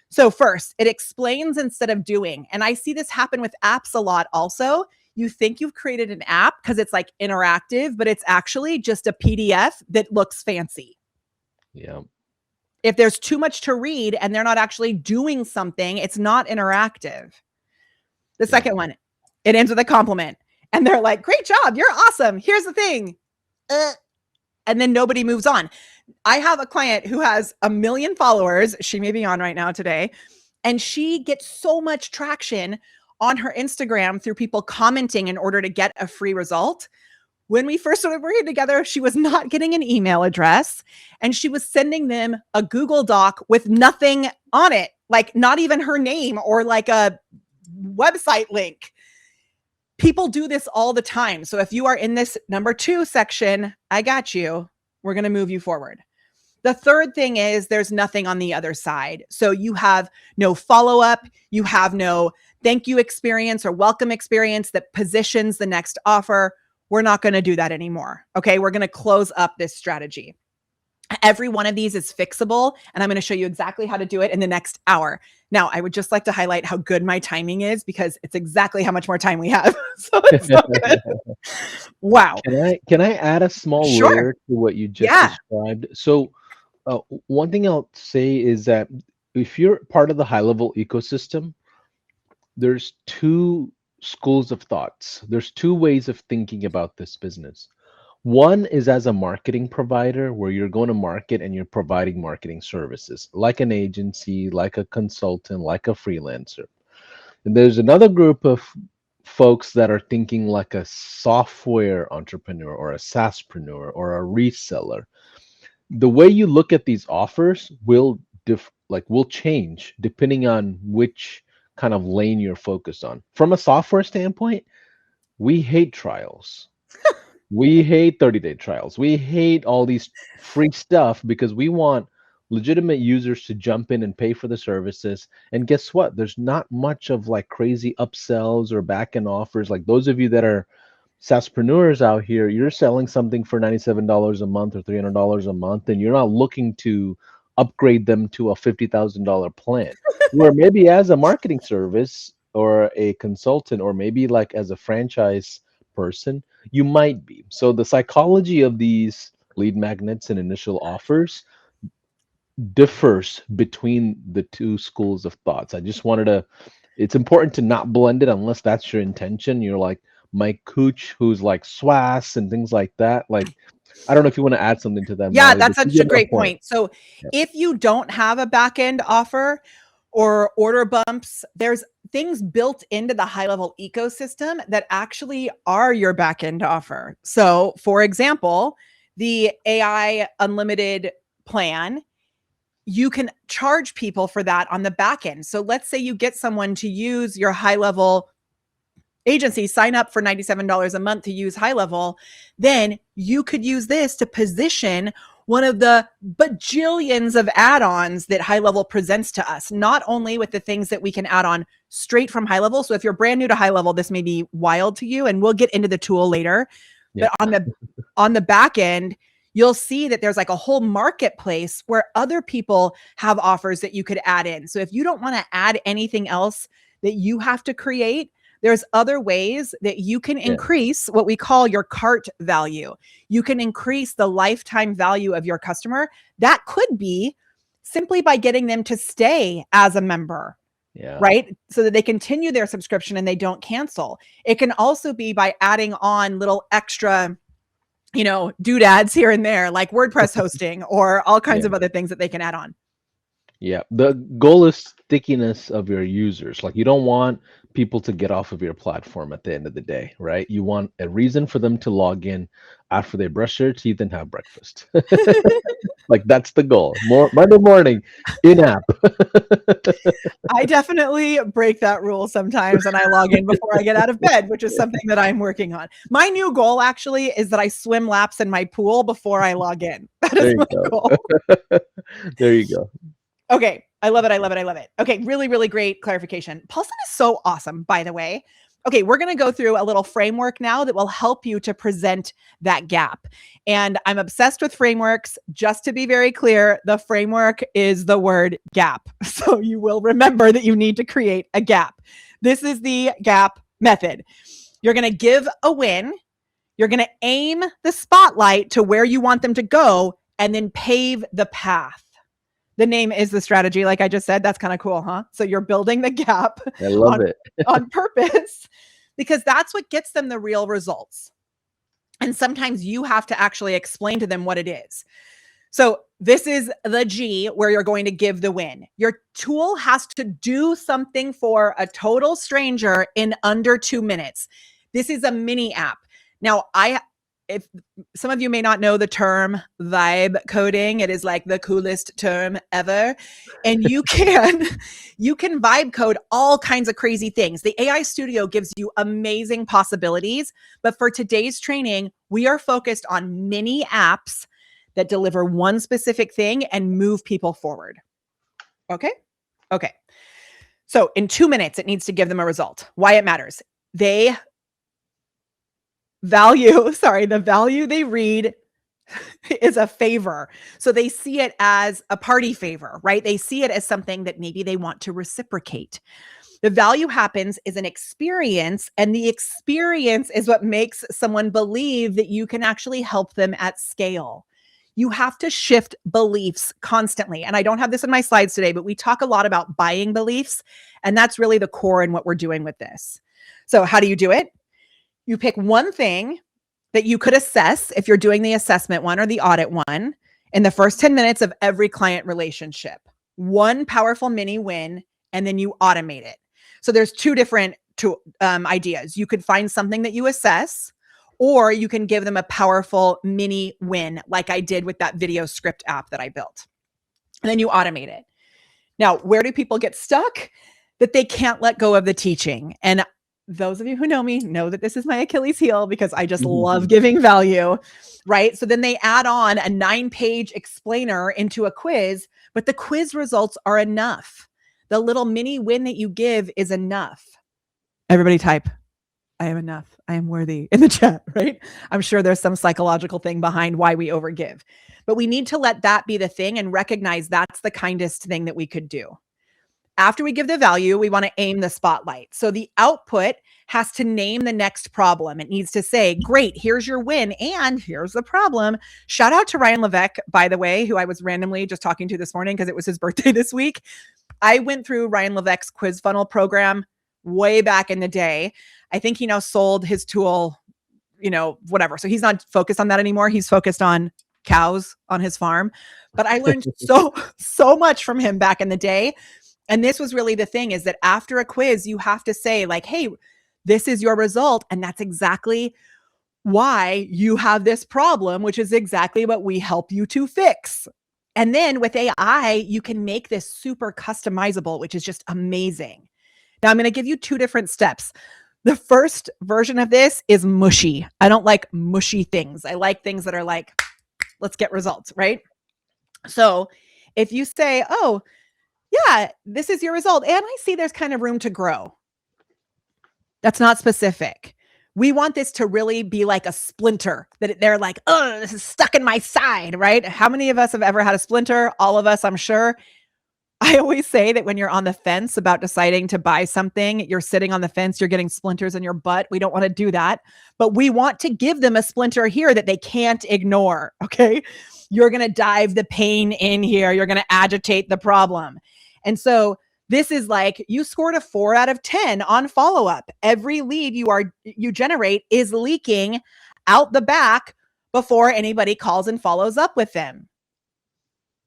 So first, it explains instead of doing. And I see this happen with apps a lot also. You think you've created an app because it's like interactive, but it's actually just a PDF that looks fancy.
Yeah.
If there's too much to read and they're not actually doing something, it's not interactive. The second one, it ends with a compliment. And they're like, great job, you're awesome. Here's the thing. And then nobody moves on. I have a client who has 1 million followers. She may be on right now today. And she gets so much traction on her Instagram through people commenting in order to get a free result. When we first started working together, she was not getting an email address and she was sending them a Google Doc with nothing on it, like not even her name or like a website link. People do this all the time. So if you are in this number 2 section, I got you. We're going to move you forward. The third thing is there's nothing on the other side. So you have no follow-up. You have no thank you experience or welcome experience that positions the next offer. We're not going to do that anymore. Okay. We're going to close up this strategy. Every one of these is fixable, and I'm going to show you exactly how to do it in the next hour. Now, I would just like to highlight how good my timing is because it's exactly how much more time we have. So it's so good. Wow.
Can I add a small layer to what you just described? So one thing I'll say is that if you're part of the high-level ecosystem, there's 2 schools of thoughts. There's 2 ways of thinking about this business. One is as a marketing provider, where you're going to market and you're providing marketing services, like an agency, like a consultant, like a freelancer. And there's another group of folks that are thinking like a software entrepreneur or a SaaSpreneur or a reseller. The way you look at these offers will change depending on which kind of lane you're focused on. From a software standpoint, we hate trials. We hate 30-day trials. We hate all these free stuff because we want legitimate users to jump in and pay for the services. And guess what? There's not much of like crazy upsells or back-end offers. Like those of you that are SaaSpreneurs out here, you're selling something for $97 a month or $300 a month, and you're not looking to upgrade them to a $50,000 plan. Where maybe as a marketing service or a consultant, or maybe like as a franchise person, you might be. So the psychology of these lead magnets and initial offers differs between the 2 schools of thoughts. I just wanted to, it's important to not blend it unless that's your intention. You're like Mike Cooch, who's like SWAS and things like that. Like I don't know if you want to add something to that,
Yeah,
Molly, but
that's
you
such a
get my
great
point.
point. So
Yeah.
if you don't have a back end offer or order bumps, there's things built into the high level ecosystem that actually are your back end offer. So, for example, the AI unlimited plan, you can charge people for that on the back end. So, let's say you get someone to use your high level agency, sign up for $97 a month to use high level, then you could use this to position one of the bajillions of add-ons that high level presents to us, not only with the things that we can add on straight from high level. So if you're brand new to high level, this may be wild to you, and we'll get into the tool later.
Yeah.
But on the back end, you'll see that there's like a whole marketplace where other people have offers that you could add in. So if you don't want to add anything else that you have to create, there's other ways that you can
Yeah.
increase what we call your cart value. You can increase the lifetime value of your customer. That could be simply by getting them to stay as a member,
Yeah.
right? So that they continue their subscription and they don't cancel. It can also be by adding on little extra, doodads here and there, like WordPress hosting or all kinds
Yeah.
of other things that they can add on.
Yeah. The goal is stickiness of your users. Like you don't want people to get off of your platform at the end of the day, right? You want a reason for them to log in after they brush their teeth and have breakfast. Like that's the goal. More Monday morning in app.
I definitely break that rule sometimes and I log in before I get out of bed, which is something that I'm working on. My new goal actually is that I swim laps in my pool before I log in. That
There
is
you
my
go.
goal.
There you go.
Okay. I love it. I love it. I love it. Okay. Really, really great clarification. Paulson is so awesome, by the way. Okay. We're going to go through a little framework now that will help you to present that gap. And I'm obsessed with frameworks. Just to be very clear, the framework is the word gap. So you will remember that you need to create a gap. This is the gap method. You're going to give a win. You're going to aim the spotlight to where you want them to go and then pave the path. The name is the strategy. Like I just said, that's kind of cool, huh? So you're building the gap
I love it.
on purpose because that's what gets them the real results. And sometimes you have to actually explain to them what it is. So this is the G where you're going to give the win. Your tool has to do something for a total stranger in under 2 minutes. This is a mini app. Now, if some of you may not know the term vibe coding, it is like the coolest term ever. And you can vibe code all kinds of crazy things. The AI Studio gives you amazing possibilities, but for today's training, we are focused on mini apps that deliver one specific thing and move people forward. Okay. So in 2 minutes, it needs to give them a result. Why it matters. The value they read is a favor. So they see it as a party favor, right? They see it as something that maybe they want to reciprocate. The value happens is an experience, and the experience is what makes someone believe that you can actually help them at scale. You have to shift beliefs constantly. And I don't have this in my slides today, but we talk a lot about buying beliefs, and that's really the core in what we're doing with this. So how do you do it? You pick one thing that you could assess if you're doing the assessment one or the audit one in the first 10 minutes of every client relationship. One powerful mini win, and then you automate it. So there's two different ideas. You could find something that you assess, or you can give them a powerful mini win, like I did with that video script app that I built. And then you automate it. Now, where do people get stuck? That they can't let go of the teaching. And those of you who know me know that this is my Achilles heel because I just love giving value, right? So then they add on a 9-page explainer into a quiz, but the quiz results are enough. The little mini win that you give is enough. Everybody type, I am enough. I am worthy in the chat, right? I'm sure there's some psychological thing behind why we overgive, but we need to let that be the thing and recognize that's the kindest thing that we could do. After we give the value, we want to aim the spotlight. So the output has to name the next problem. It needs to say, great, here's your win. And here's the problem. Shout out to Ryan Levesque, by the way, who I was randomly just talking to this morning because it was his birthday this week. I went through Ryan Levesque's quiz funnel program way back in the day. I think he now sold his tool, whatever. So he's not focused on that anymore. He's focused on cows on his farm. But I learned so much from him back in the day. And this was really the thing, is that after a quiz, you have to say like, hey, this is your result. And that's exactly why you have this problem, which is exactly what we help you to fix. And then with AI, you can make this super customizable, which is just amazing. Now I'm going to give you 2 different steps. The first version of this is mushy. I don't like mushy things. I like things that are like, let's get results, right? So if you say, oh, yeah, this is your result, and I see there's kind of room to grow. That's not specific. We want this to really be like a splinter, that they're like, oh, this is stuck in my side, right? How many of us have ever had a splinter? All of us, I'm sure. I always say that when you're on the fence about deciding to buy something, you're sitting on the fence, you're getting splinters in your butt. We don't want to do that, but we want to give them a splinter here that they can't ignore. Okay. You're going to dive the pain in here. You're going to agitate the problem. And so this is like, you scored a 4 out of 10 on follow-up. Every lead you generate is leaking out the back before anybody calls and follows up with them.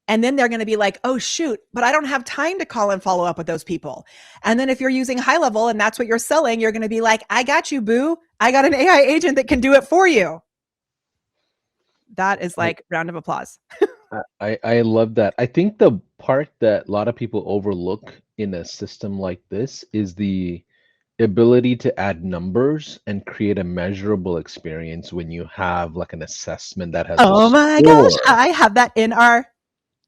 And then they're going to be like, oh, shoot, but I don't have time to call and follow up with those people. And then if you're using high level and that's what you're selling, you're going to be like, I got you, boo. I got an AI agent that can do it for you. That is like round of applause.
I love that. I think the part that a lot of people overlook in a system like this is the ability to add numbers and create a measurable experience when you have like an assessment that has
Oh
a
my
score.
gosh, I have that in our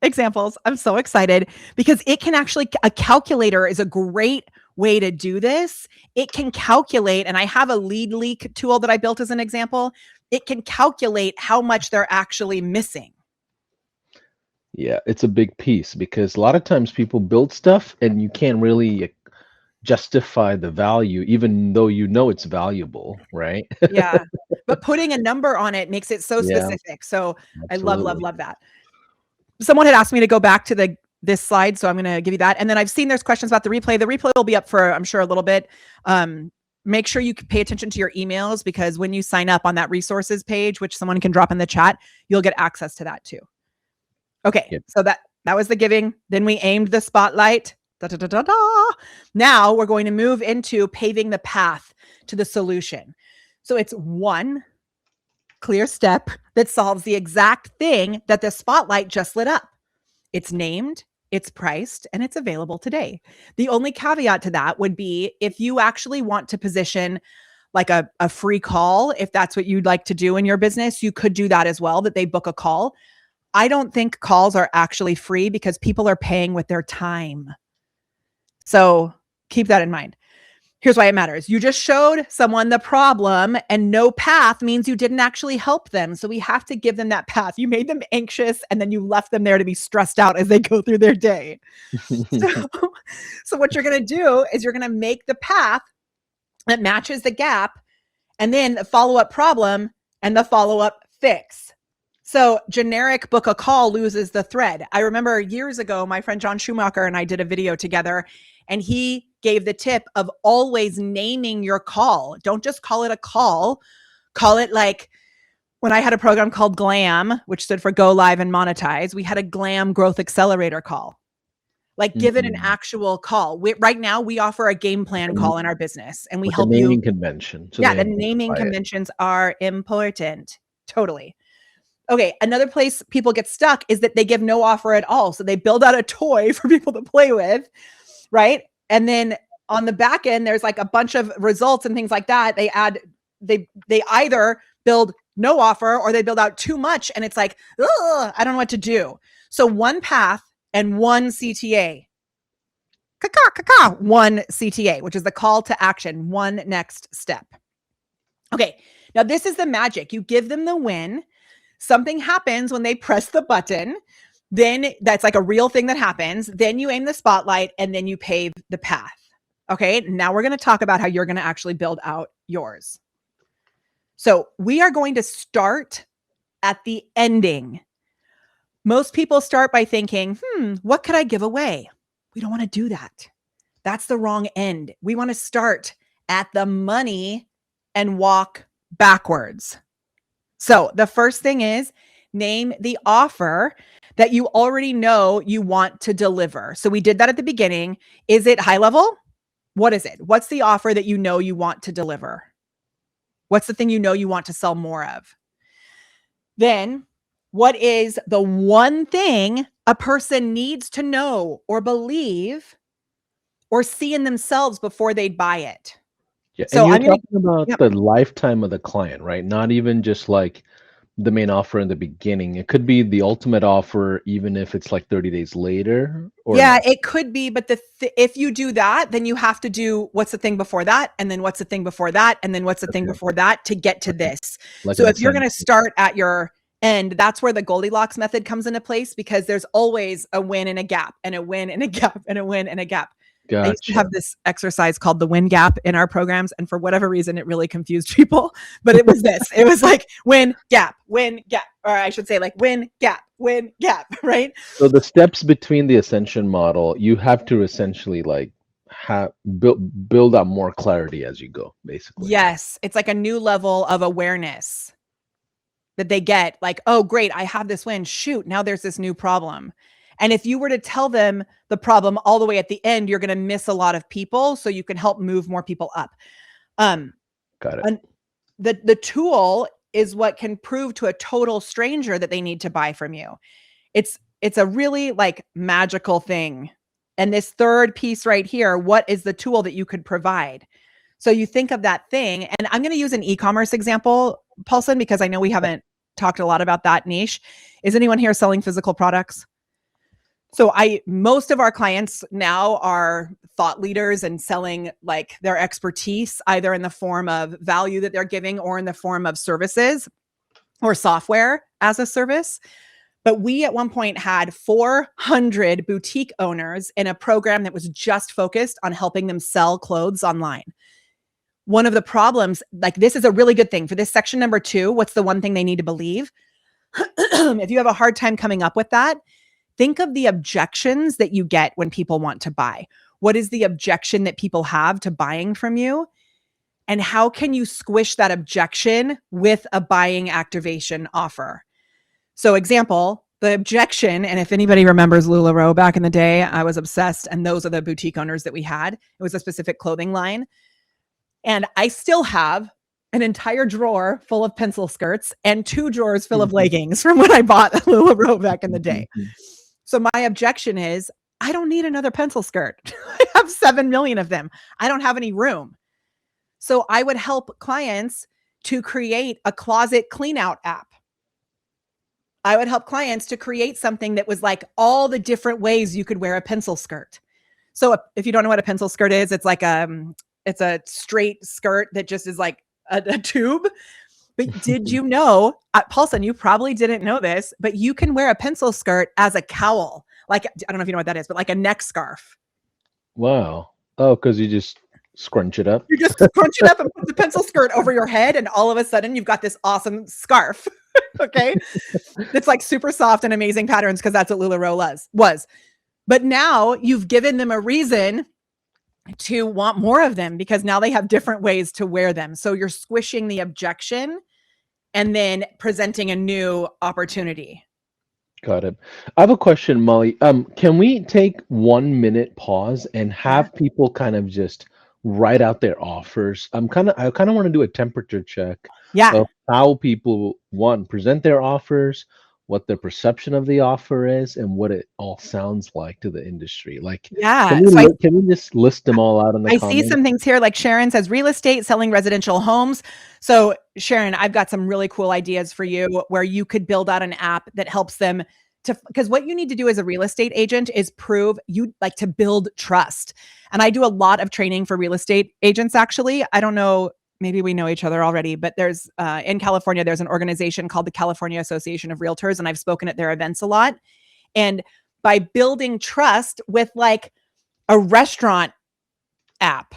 examples. I'm so excited because it can actually, a calculator is a great way to do this. It can calculate, and I have a lead leak tool that I built as an example. It can calculate how much they're actually missing.
Yeah, it's a big piece because a lot of times people build stuff and you can't really justify the value, even though you know it's valuable, right?
Yeah. But putting a number on it makes it so
Yeah,
specific. So I
absolutely.
love that. Someone had asked me to go back to this slide, so I'm going to give you that. And then I've seen there's questions about the replay. The replay will be up for, I'm sure, a little bit. Make sure you pay attention to your emails, because when you sign up on that resources page, which someone can drop in the chat, you'll get access to that too. Okay,
Yep.
so that was the giving. Then we aimed the spotlight. Da, da, da, da, da. Now we're going to move into paving the path to the solution. So it's one clear step that solves the exact thing that the spotlight just lit up. It's named, it's priced, and it's available today. The only caveat to that would be if you actually want to position like a free call, if that's what you'd like to do in your business, you could do that as well, that they book a call. I don't think calls are actually free because people are paying with their time. So keep that in mind. Here's why it matters. You just showed someone the problem, and no path means you didn't actually help them. So we have to give them that path. You made them anxious and then you left them there to be stressed out as they go through their day. So what you're going to do is you're going to make the path that matches the gap, and then the follow-up problem and the follow-up fix. So generic book a call loses the thread. I remember years ago, my friend John Schumacher and I did a video together, and he gave the tip of always naming your call. Don't just call it a call. Call it like, when I had a program called GLAM, which stood for Go Live and Monetize, we had a GLAM Growth Accelerator call. Like, give it an actual call. Right now, we offer a game plan call in our business, and we
With
help
the naming
you.
convention. So
Yeah,
they
the naming
identify it.
conventions are important. Totally. Okay, another place people get stuck is that they give no offer at all. So they build out a toy for people to play with, right? And then on the back end, there's like a bunch of results and things like that. They either build no offer or they build out too much, and it's like, I don't know what to do. So one path and one CTA. One CTA, which is the call to action, one next step. Okay, now this is the magic. You give them the win. Something happens when they press the button. Then that's like a real thing that happens. Then you aim the spotlight, and then you pave the path. Okay, now we're going to talk about how you're going to actually build out yours. So we are going to start at the ending. Most people start by thinking, what could I give away? We don't want to do that. That's the wrong end. We want to start at the money and walk backwards. So the first thing is name the offer that you already know you want to deliver. So we did that at the beginning. Is it high level? What is it? What's the offer that you know you want to deliver? What's the thing you know you want to sell more of? Then, what is the one thing a person needs to know or believe or see in themselves before they'd buy it?
Yeah, and
So
you're
I'm going to,
talking about
yep.
the lifetime of the client, right? Not even just like the main offer in the beginning. It could be the ultimate offer, even if it's like 30 days later or
Yeah,
no.
it could be, but if you do that, then you have to do what's the thing before that, and then what's the thing before that, and then what's the thing
Okay.
before that to get to
Okay.
this.
Like
So
an
if you're going
ascent.
to start at your end, that's where the Goldilocks method comes into place because there's always a win and a gap, and a win and a gap, and a win and a gap. I used to
Gotcha.
have this exercise called the win gap in our programs, and for whatever reason, it really confused people. But it was this: it was like win gap, or I should say like win gap, right?
So the steps between the ascension model, you have to essentially like have build up more clarity as you go, basically.
Yes, it's like a new level of awareness that they get. Like, oh, great, I have this win. Shoot, now there's this new problem. And if you were to tell them the problem all the way at the end, you're going to miss a lot of people. So you can help move more people up. Um,
Got it.
and the tool is what can prove to a total stranger that they need to buy from you. It's a really like magical thing. And this third piece right here, what is the tool that you could provide? So you think of that thing, and I'm going to use an e-commerce example, Paulson, because I know we haven't talked a lot about that niche. Is anyone here selling physical products? So most of our clients now are thought leaders and selling like their expertise, either in the form of value that they're giving or in the form of services or software as a service. But we at one point had 400 boutique owners in a program that was just focused on helping them sell clothes online. One of the problems, like this is a really good thing for this section number 2, what's the one thing they need to believe? If you have a hard time coming up with that, think of the objections that you get when people want to buy. What is the objection that people have to buying from you? And how can you squish that objection with a buying activation offer? So example, the objection, and if anybody remembers LuLaRoe back in the day, I was obsessed, and those are the boutique owners that we had. It was a specific clothing line. And I still have an entire drawer full of pencil skirts and 2 drawers full of leggings from when I bought LuLaRoe back in the day. So my objection is, I don't need another pencil skirt. I have 7 million of them. I don't have any room. So I would help clients to create a closet clean out app. I would help clients to create something that was like all the different ways you could wear a pencil skirt. So if you don't know what a pencil skirt is, it's like it's a straight skirt that just is like a tube. But did you know, Paulson, you probably didn't know this, but you can wear a pencil skirt as a cowl. Like, I don't know if you know what that is, but like a neck scarf.
Wow. Oh, because you just scrunch it up.
You just scrunch it up and put the pencil skirt over your head, and all of a sudden you've got this awesome scarf. Okay. It's like super soft and amazing patterns because that's what LuLaRoe was. But now you've given them a reason to want more of them because now they have different ways to wear them. So you're squishing the objection and then presenting a new opportunity.
Got it. I have a question, Molly. Can we take 1 minute pause and
Yeah.
have people kind of just write out their offers? I kind of want to do a temperature check
Yeah.
of how people present their offers, what their perception of the offer is, and what it all sounds like to the industry. Like,
Yeah. So
can we just list them all out in the
I see
comments?
some things here like Sharon says real estate, selling residential homes. So Sharon, I've got some really cool ideas for you where you could build out an app that helps them because what you need to do as a real estate agent is prove you like to build trust. And I do a lot of training for real estate agents, actually. I don't know, maybe we know each other already, but there's in California, there's an organization called the California Association of Realtors, and I've spoken at their events a lot. And by building trust with like a restaurant app.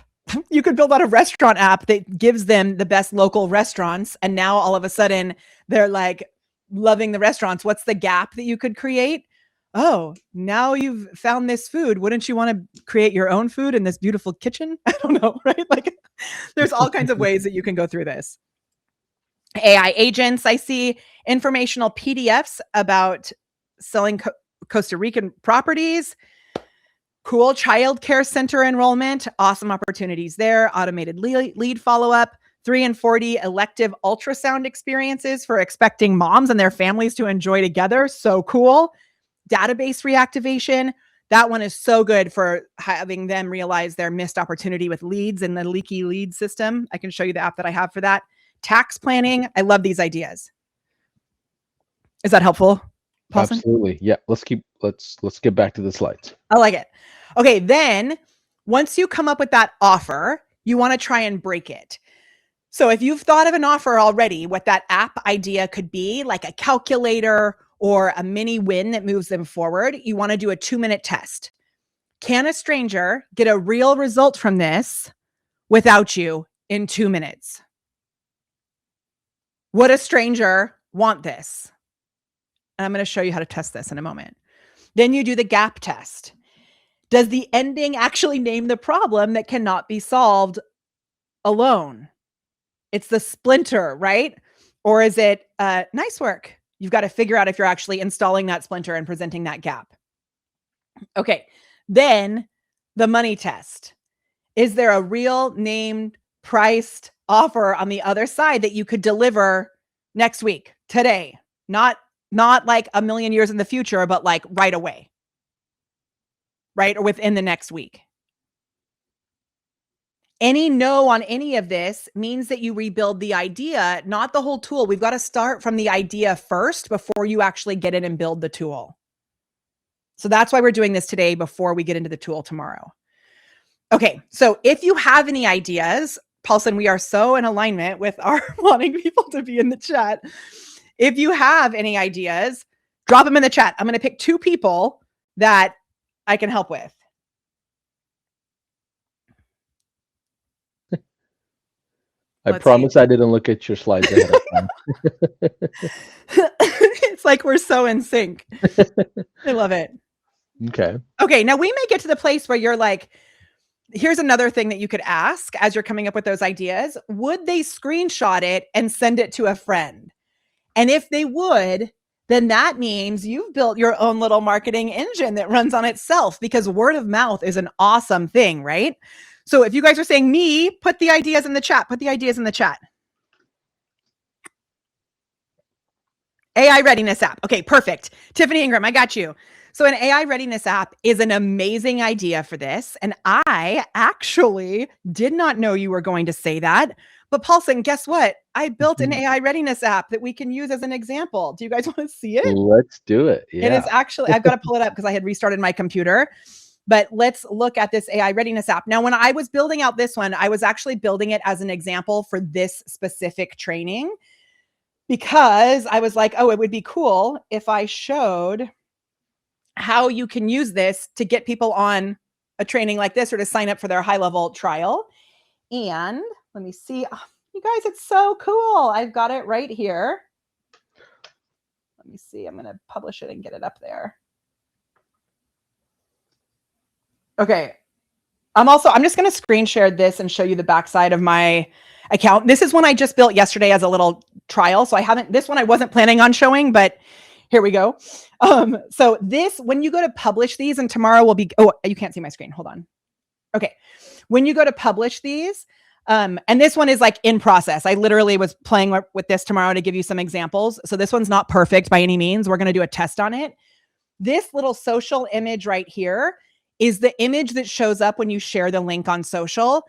You could build out a restaurant app that gives them the best local restaurants. And now all of a sudden they're like loving the restaurants. What's the gap that you could create? Oh, now you've found this food. Wouldn't you want to create your own food in this beautiful kitchen? I don't know, right? Like there's all kinds of ways that you can go through this. AI agents, I see informational PDFs about selling Costa Rican properties, cool child care center enrollment, awesome opportunities there, automated lead follow-up, 3 and 40 elective ultrasound experiences for expecting moms and their families to enjoy together. So cool. Database reactivation. That one is so good for having them realize their missed opportunity with leads in the leaky lead system. I can show you the app that I have for that. Tax planning. I love these ideas. Is that helpful, Paulson?
Absolutely. Yeah. Let's get back to the slides.
I like it. Okay. Then once you come up with that offer, you want to try and break it. So if you've thought of an offer already, what that app idea could be, like a calculator or a mini win that moves them forward, you want to do a 2-minute test. Can a stranger get a real result from this without you in 2 minutes? Would a stranger want this? And I'm going to show you how to test this in a moment. Then you do the gap test. Does the ending actually name the problem that cannot be solved alone? It's the splinter, right? Or is it nice work? You've got to figure out if you're actually installing that splinter and presenting that gap. Okay. Then the money test. Is there a real named priced offer on the other side that you could deliver next week, today? Not like a million years in the future, but like right away, right? Or within the next week. Any no on any of this means that you rebuild the idea, not the whole tool. We've got to start from the idea first before you actually get in and build the tool. So that's why we're doing this today before we get into the tool tomorrow. Okay, so if you have any ideas, Paulson, we are so in alignment with our wanting people to be in the chat. If you have any ideas, drop them in the chat. I'm going to pick 2 people that I can help with.
I promise I didn't look at your slides ahead of time.
It's like we're so in sync. I love it. Okay, now we may get to the place where you're like, here's another thing that you could ask as you're coming up with those ideas. Would they screenshot it and send it to a friend? And if they would, then that means you've built your own little marketing engine that runs on itself, because word of mouth is an awesome thing, right? So if you guys are saying me, put the ideas in the chat. Put the ideas in the chat. AI readiness app. Okay, perfect. Tiffany Ingram, I got you. So an AI readiness app is an amazing idea for this. And I actually did not know you were going to say that. But Paulson, guess what? I built an AI readiness app that we can use as an example. Do you guys want to see it?
Let's do it. Yeah.
It is actually, I've got to pull it up because I had restarted my computer. But let's look at this AI readiness app. Now, when I was building out this one, I was actually building it as an example for this specific training, because I was like, oh, it would be cool if I showed how you can use this to get people on a training like this or to sign up for their high-level trial. And let me see. Oh, you guys, it's so cool. I've got it right here. Let me see. I'm going to publish it and get it up there. Okay. I'm just going to screen share this and show you the backside of my account. This is one I just built yesterday as a little trial. So this one I wasn't planning on showing, but here we go. So this, when you go to publish these, and tomorrow will be, oh, you can't see my screen. Hold on. Okay. When you go to publish these, and this one is like in process. I literally was playing with this tomorrow to give you some examples. So this one's not perfect by any means. We're going to do a test on it. This little social image right here is the image that shows up when you share the link on social.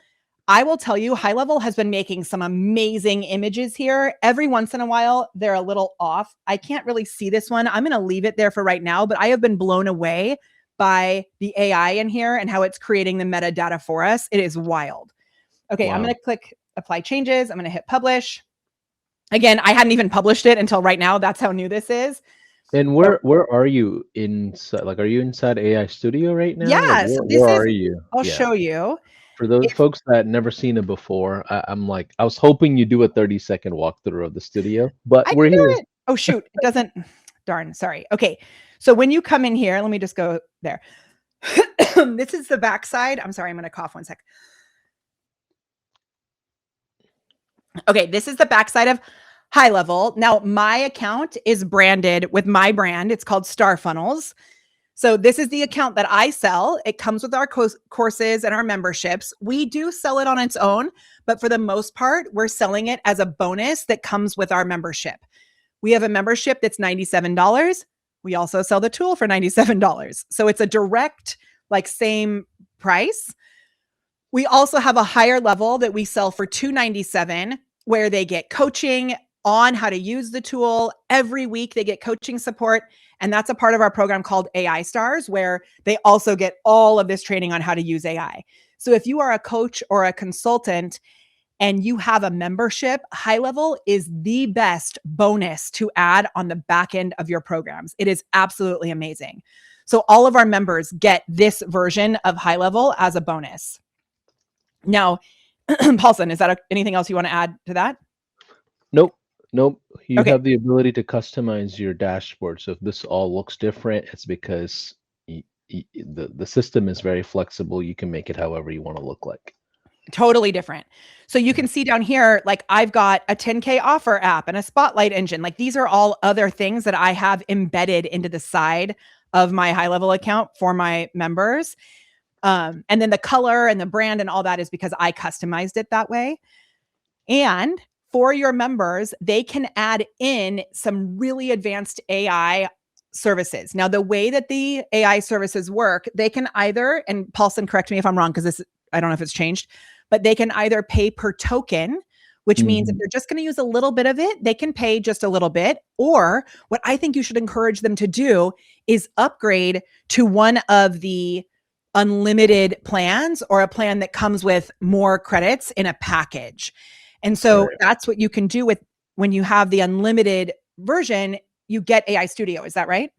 I will tell you, High Level has been making some amazing images here. Every once in a while, they're a little off. I can't really see this one. I'm going to leave it there for right now, but I have been blown away by the AI in here and how it's creating the metadata for us. It is wild. Okay, wow. I'm going to click apply changes. I'm going to hit publish. Again, I hadn't even published it until right now. That's how new this is.
And where are you inside? Like, are you inside AI Studio right now?
Yes.
Like, where are you?
I'll show you.
For those folks that never seen it before, I was hoping you do a 30-second walkthrough of the studio, but we're here.
Oh, shoot. It doesn't. Darn. Sorry. Okay. So when you come in here, let me just go there. This is the backside. I'm sorry. I'm going to cough 1 sec. Okay. This is the backside of high level. Now, my account is branded with my brand. It's called Star Funnels. So this is the account that I sell. It comes with our courses and our memberships. We do sell it on its own, but for the most part, we're selling it as a bonus that comes with our membership. We have a membership that's $97. We also sell the tool for $97. So it's a direct, like, same price. We also have a higher level that we sell for $297, where they get coaching on how to use the tool. Every week they get coaching support. And that's a part of our program called AI Stars, where they also get all of this training on how to use AI. So if you are a coach or a consultant and you have a membership, high level is the best bonus to add on the back end of your programs. It is absolutely amazing. So all of our members get this version of high level as a bonus. Now, Paulson, is that anything else you want to add to that?
Nope. Nope. You
Okay.
have the ability to customize your dashboard. So if this all looks different, it's because the system is very flexible. You can make it however you want to look like.
Totally different. So you can see down here, like, I've got a 10K offer app and a spotlight engine. Like, these are all other things that I have embedded into the side of my high level account for my members. And then the color and the brand and all that is because I customized it that way. And for your members, they can add in some really advanced AI services. Now, the way that the AI services work, they can either, and Paulson, correct me if I'm wrong, because I don't know if it's changed, but they can either pay per token, which means if they're just going to use a little bit of it, they can pay just a little bit. Or what I think you should encourage them to do is upgrade to one of the unlimited plans, or a plan that comes with more credits in a package. And so that's what you can do with when you have the unlimited version, you get AI Studio. Is that right?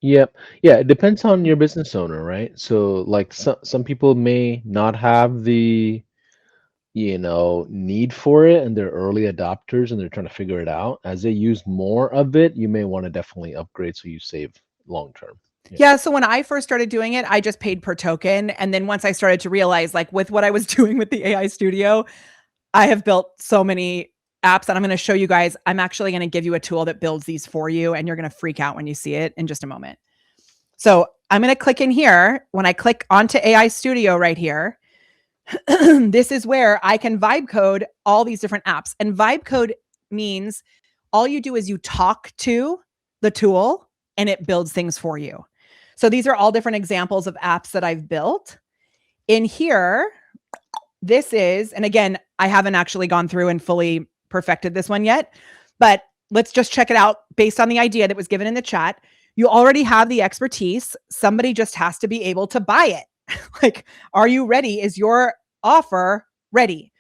Yep. Yeah, it depends on your business owner, right? So like some people may not have the need for it, and they're early adopters and they're trying to figure it out. As they use more of it, you may want to definitely upgrade so you save long term.
Yeah. So when I first started doing it, I just paid per token. And then once I started to realize, like, with what I was doing with the AI Studio, I have built so many apps, and I'm going to show you guys. I'm actually going to give you a tool that builds these for you, and you're going to freak out when you see it in just a moment. So I'm going to click in here. When I click onto AI Studio right here, this is where I can vibe code all these different apps. And vibe code means all you do is you talk to the tool and it builds things for you. So these are all different examples of apps that I've built. In here, this is, and again, I haven't actually gone through and fully perfected this one yet, but let's just check it out based on the idea that was given in the chat. You already have the expertise. Somebody just has to be able to buy it. Like, are you ready? Is your offer ready?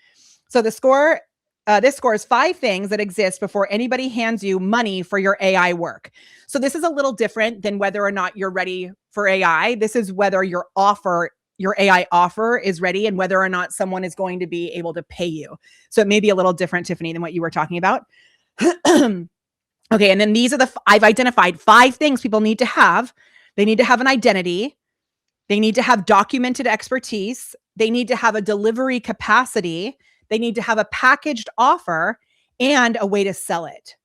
So the score, this scores 5 things that exist before anybody hands you money for your AI work. So this is a little different than whether or not you're ready for AI. This is whether your AI offer is ready, and whether or not someone is going to be able to pay you. So it may be a little different, Tiffany, than what you were talking about. Okay. And then these are I've identified 5 things people need to have. They need to have an identity. They need to have documented expertise. They need to have a delivery capacity. They need to have a packaged offer and a way to sell it.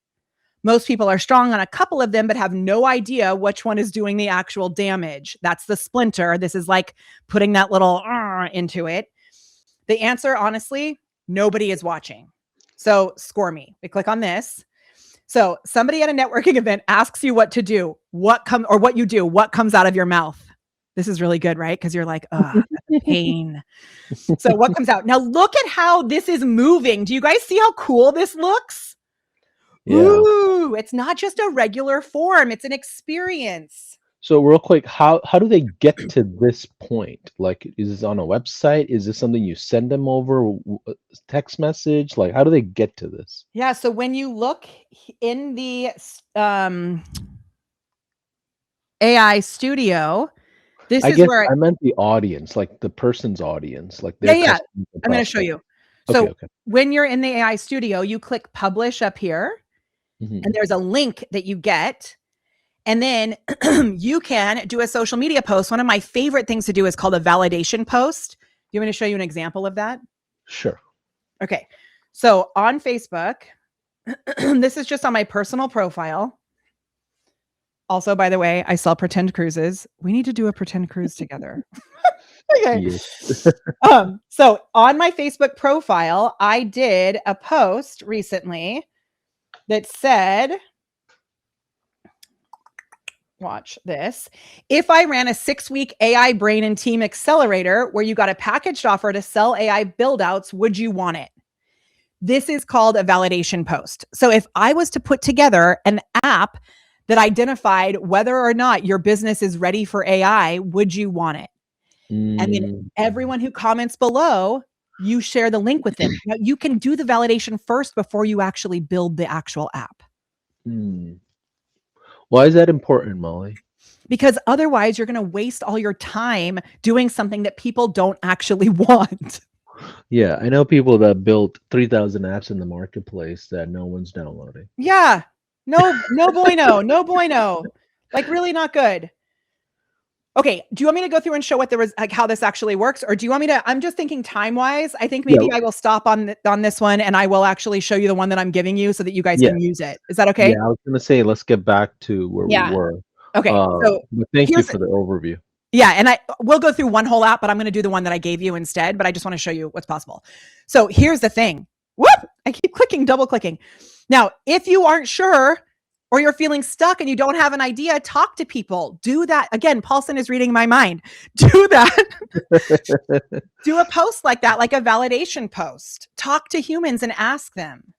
Most people are strong on a couple of them, but have no idea which one is doing the actual damage. That's the splinter. This is like putting that little into it. The answer, honestly, nobody is watching. So score me. We click on this. So somebody at a networking event asks you what to do, what you do, what comes out of your mouth. This is really good, right? Because you're like, that's a pain. So what comes out? Now look at how this is moving. Do you guys see how cool this looks? Yeah. Ooh, it's not just a regular form. It's an experience.
So real quick, how do they get to this point? Like, is this on a website? Is this something you send them over, text message? Like, how do they get to this?
Yeah. So when you look in the AI Studio,
I guess I meant the audience, like the person's audience. Like,
yeah. I'm going to show you. So when you're in the AI Studio, you click publish up here, and there's a link that you get. And then you can do a social media post. One of my favorite things to do is called a validation post. Do you want me to show you an example of that?
Sure.
Okay. So on Facebook, This is just on my personal profile. Also, by the way, I sell pretend cruises. We need to do a pretend cruise together. Okay.
Yes.
So on my Facebook profile, I did a post recently that said, watch this. If I ran a 6-week AI brain and team accelerator where you got a packaged offer to sell AI build outs, would you want it? This is called a validation post. So if I was to put together an app that identified whether or not your business is ready for AI, would you want it? And then everyone who comments below, you share the link with them. Now, you can do the validation first before you actually build the actual app.
Why is that important, Molly?
Because otherwise you're going to waste all your time doing something that people don't actually want.
Yeah, I know people that built 3,000 apps in the marketplace that no one's downloading.
Yeah. No bueno. No bueno. Like really not good. Okay. Do you want me to go through and show what like how this actually works? Or do you want me to, I'm just thinking time-wise, I think maybe I will stop on this one and I will actually show you the one that I'm giving you so that you guys can use it. Is that okay?
Yeah, I was going to say, let's get back to where we were.
Okay. So
thank you for the overview.
Yeah. And we'll go through one whole app, but I'm going to do the one that I gave you instead, but I just want to show you what's possible. So here's the thing. Whoop! I keep double clicking. Now, if you aren't sure or you're feeling stuck and you don't have an idea, talk to people. Do that. Again, Paulson is reading my mind. Do that. Do a post like that, like a validation post. Talk to humans and ask them.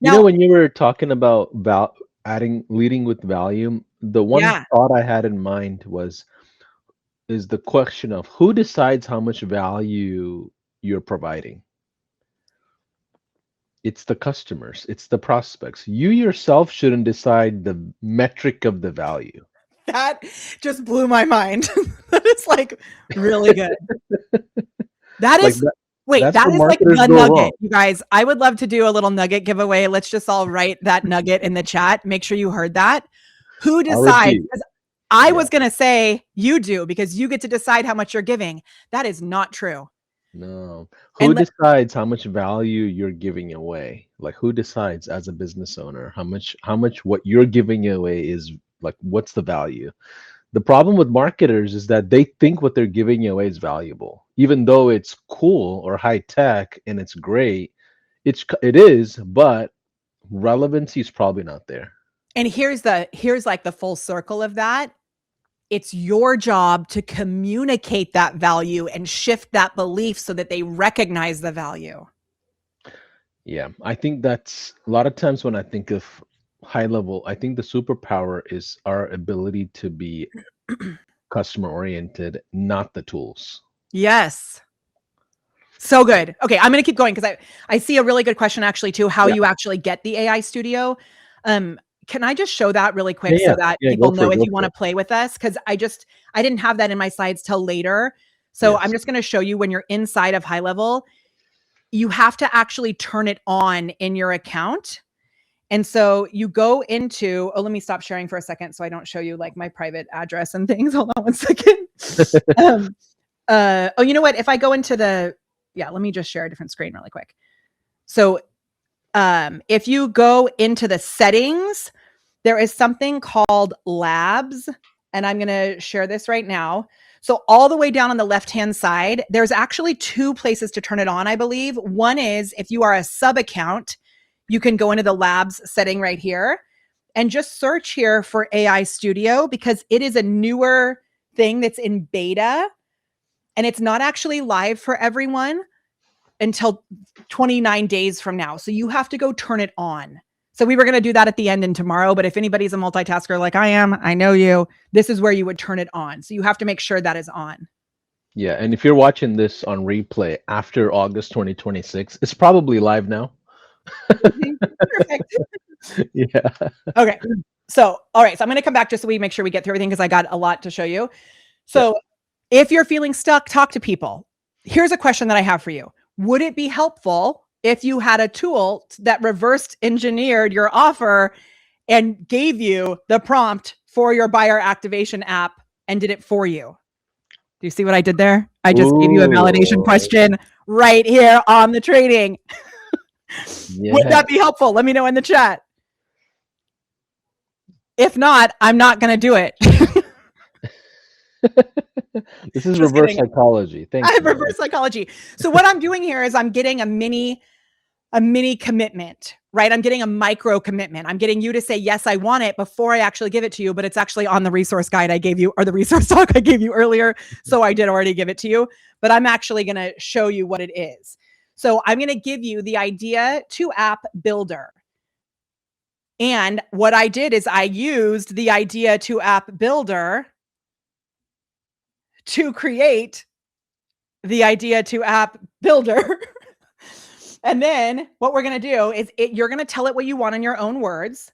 Now, when you were talking about leading with value, the one thought I had in mind is the question of who decides how much value you're providing. It's the customers, it's the prospects. You yourself shouldn't decide the metric of the value.
That just blew my mind. That is like really good. That is that is like the nugget, you guys. I would love to do a little nugget giveaway. Let's just all write that nugget in the chat. Make sure you heard that. Who decides? I was going to say you do because you get to decide how much you're giving. That is not true.
No. Who decides how much value you're giving away? Like who decides as a business owner how much what you're giving away is like what's the value? The problem with marketers is that they think what they're giving away is valuable. Even though it's cool or high tech and it's great, it is, but relevancy is probably not there.
And here's like the full circle of that. It's your job to communicate that value and shift that belief so that they recognize the value.
Yeah, I think that's a lot of times when I think of high level, I think the superpower is our ability to be customer oriented, not the tools.
Yes. So good. Okay, I'm going to keep going because I see a really good question actually too, how you actually get the AI studio. Can I just show that really quick so that people know if you want to play with us? Because I didn't have that in my slides till later. So I'm just going to show you when you're inside of high level, you have to actually turn it on in your account. And so you go into, let me stop sharing for a second so I don't show you like my private address and things. Hold on one second. You know what? If I go into let me just share a different screen really quick. So if you go into the settings, there is something called labs, and I'm going to share this right now. So all the way down on the left-hand side, there's actually 2 places to turn it on, I believe. One is if you are a sub account, you can go into the labs setting right here and just search here for AI Studio because it is a newer thing that's in beta and it's not actually live for everyone until 29 days from now. So you have to go turn it on. So we were going to do that at the end and tomorrow, but if anybody's a multitasker like I am, I know you, this is where you would turn it on. So you have to make sure that is on.
Yeah. And if you're watching this on replay after August 2026, it's probably live now.
Perfect.
Yeah.
Okay. So, all right. So I'm going to come back just so we make sure we get through everything because I got a lot to show you. So if you're feeling stuck, talk to people. Here's a question that I have for you. Would it be helpful if you had a tool that reversed engineered your offer and gave you the prompt for your buyer activation app and did it for you? Do you see what I did there? I just gave you a validation question right here on the training. Would
Yeah.
that be helpful? Let me know in the chat. If not, I'm not going to do it.
This is
Just
reverse
kidding.
psychology.
I
Thank
have
you.
reverse psychology. So what I'm doing here is I'm getting a mini commitment, right? I'm getting a micro commitment. I'm getting you to say, yes, I want it before I actually give it to you, but it's actually on the resource guide I gave you or the resource talk I gave you earlier. So I did already give it to you, but I'm actually going to show you what it is. So I'm going to give you the idea to app builder. And what I did is I used the idea to app builder to create the idea to app builder. And then what we're going to do is you're going to tell it what you want in your own words.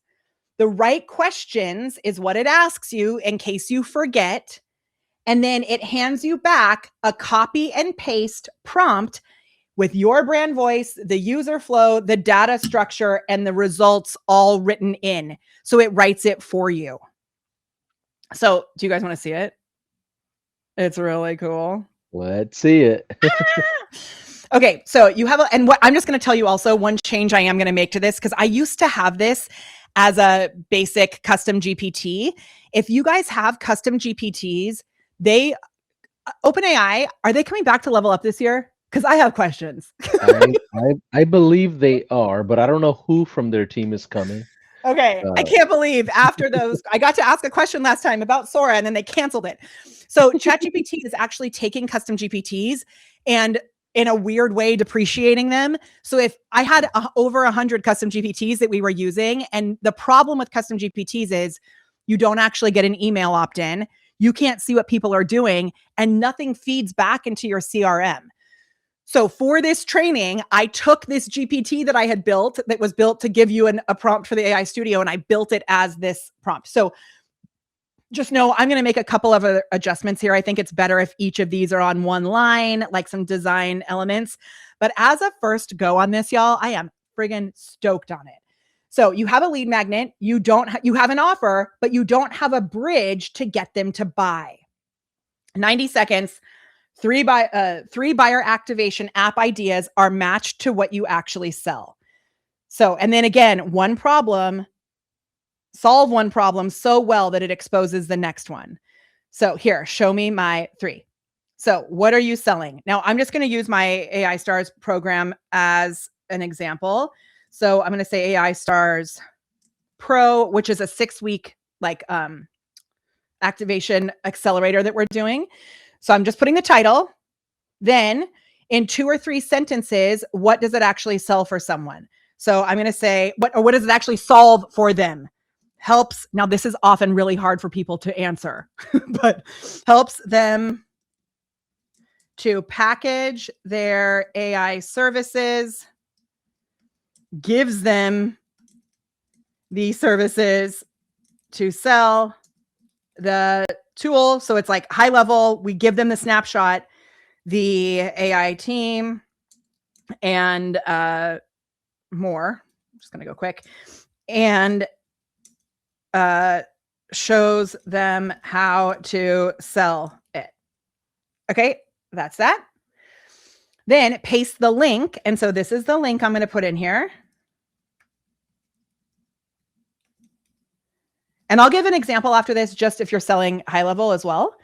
The right questions is what it asks you in case you forget. And then it hands you back a copy and paste prompt with your brand voice, the user flow, the data structure, and the results all written in. So it writes it for you. So do you guys want to see it? It's really cool.
Let's see it.
Okay, so you have and what I'm just going to tell you also one change I am going to make to this, because I used to have this as a basic custom GPT. If you guys have custom GPTs, OpenAI, are they coming back to level up this year? Because I have questions.
I believe they are, but I don't know who from their team is coming.
Okay, I can't believe after those, I got to ask a question last time about Sora and then they canceled it. So ChatGPT is actually taking custom GPTs and in a weird way depreciating them. So if I had over 100 custom GPTs that we were using, and the problem with custom GPTs is you don't actually get an email opt-in, you can't see what people are doing, and nothing feeds back into your CRM. So for this training, I took this GPT that I had built that was built to give you a prompt for the AI Studio, and I built it as this prompt. So just know I'm going to make a couple of other adjustments here. I think it's better if each of these are on one line, like some design elements. But as a first go on this, y'all, I am friggin' stoked on it. So you have a lead magnet, you have an offer, but you don't have a bridge to get them to buy. 90 seconds. Three buyer activation app ideas are matched to what you actually sell. So, and then again, solve one problem so well that it exposes the next one. So here, show me my 3. So what are you selling? Now I'm just going to use my AI Stars program as an example. So I'm going to say AI Stars Pro, which is a 6-week activation accelerator that we're doing. So I'm just putting the title. Then in 2 or 3 sentences, what does it actually sell for someone? So I'm going to say, what does it actually solve for them? Helps. Now, this is often really hard for people to answer, but helps them to package their AI services, gives them the services to sell the tool. So it's like high level, we give them the snapshot, the AI team, and more. I'm just going to go quick. And shows them how to sell it. Okay, that's that. Then paste the link. And so this is the link I'm going to put in here. And I'll give an example after this, just if you're selling high level as well.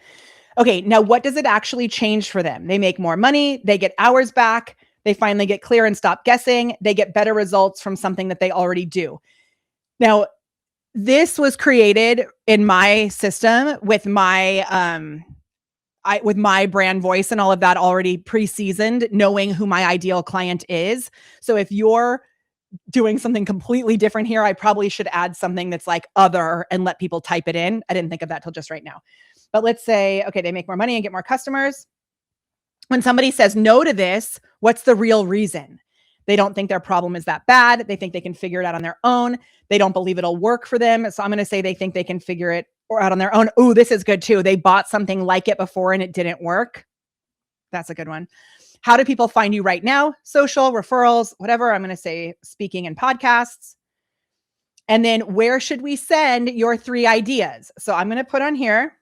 Okay, now what does it actually change for them? They make more money, they get hours back, they finally get clear and stop guessing, they get better results from something that they already do. Now, this was created in my system with my with my brand voice and all of that already pre-seasoned, knowing who my ideal client is. So if you're doing something completely different here, I probably should add something that's like other and let people type it in. I didn't think of that till just right now. But let's say, okay, they make more money and get more customers. When somebody says no to this, what's the real reason? They don't think their problem is that bad. They think they can figure it out on their own. They don't believe it'll work for them. So I'm going to say they think they can figure it out on their own. Ooh, this is good too. They bought something like it before and it didn't work. That's a good one. How do people find you right now? Social, referrals, whatever. I'm going to say speaking and podcasts. And then where should we send your 3 ideas? So I'm going to put on here.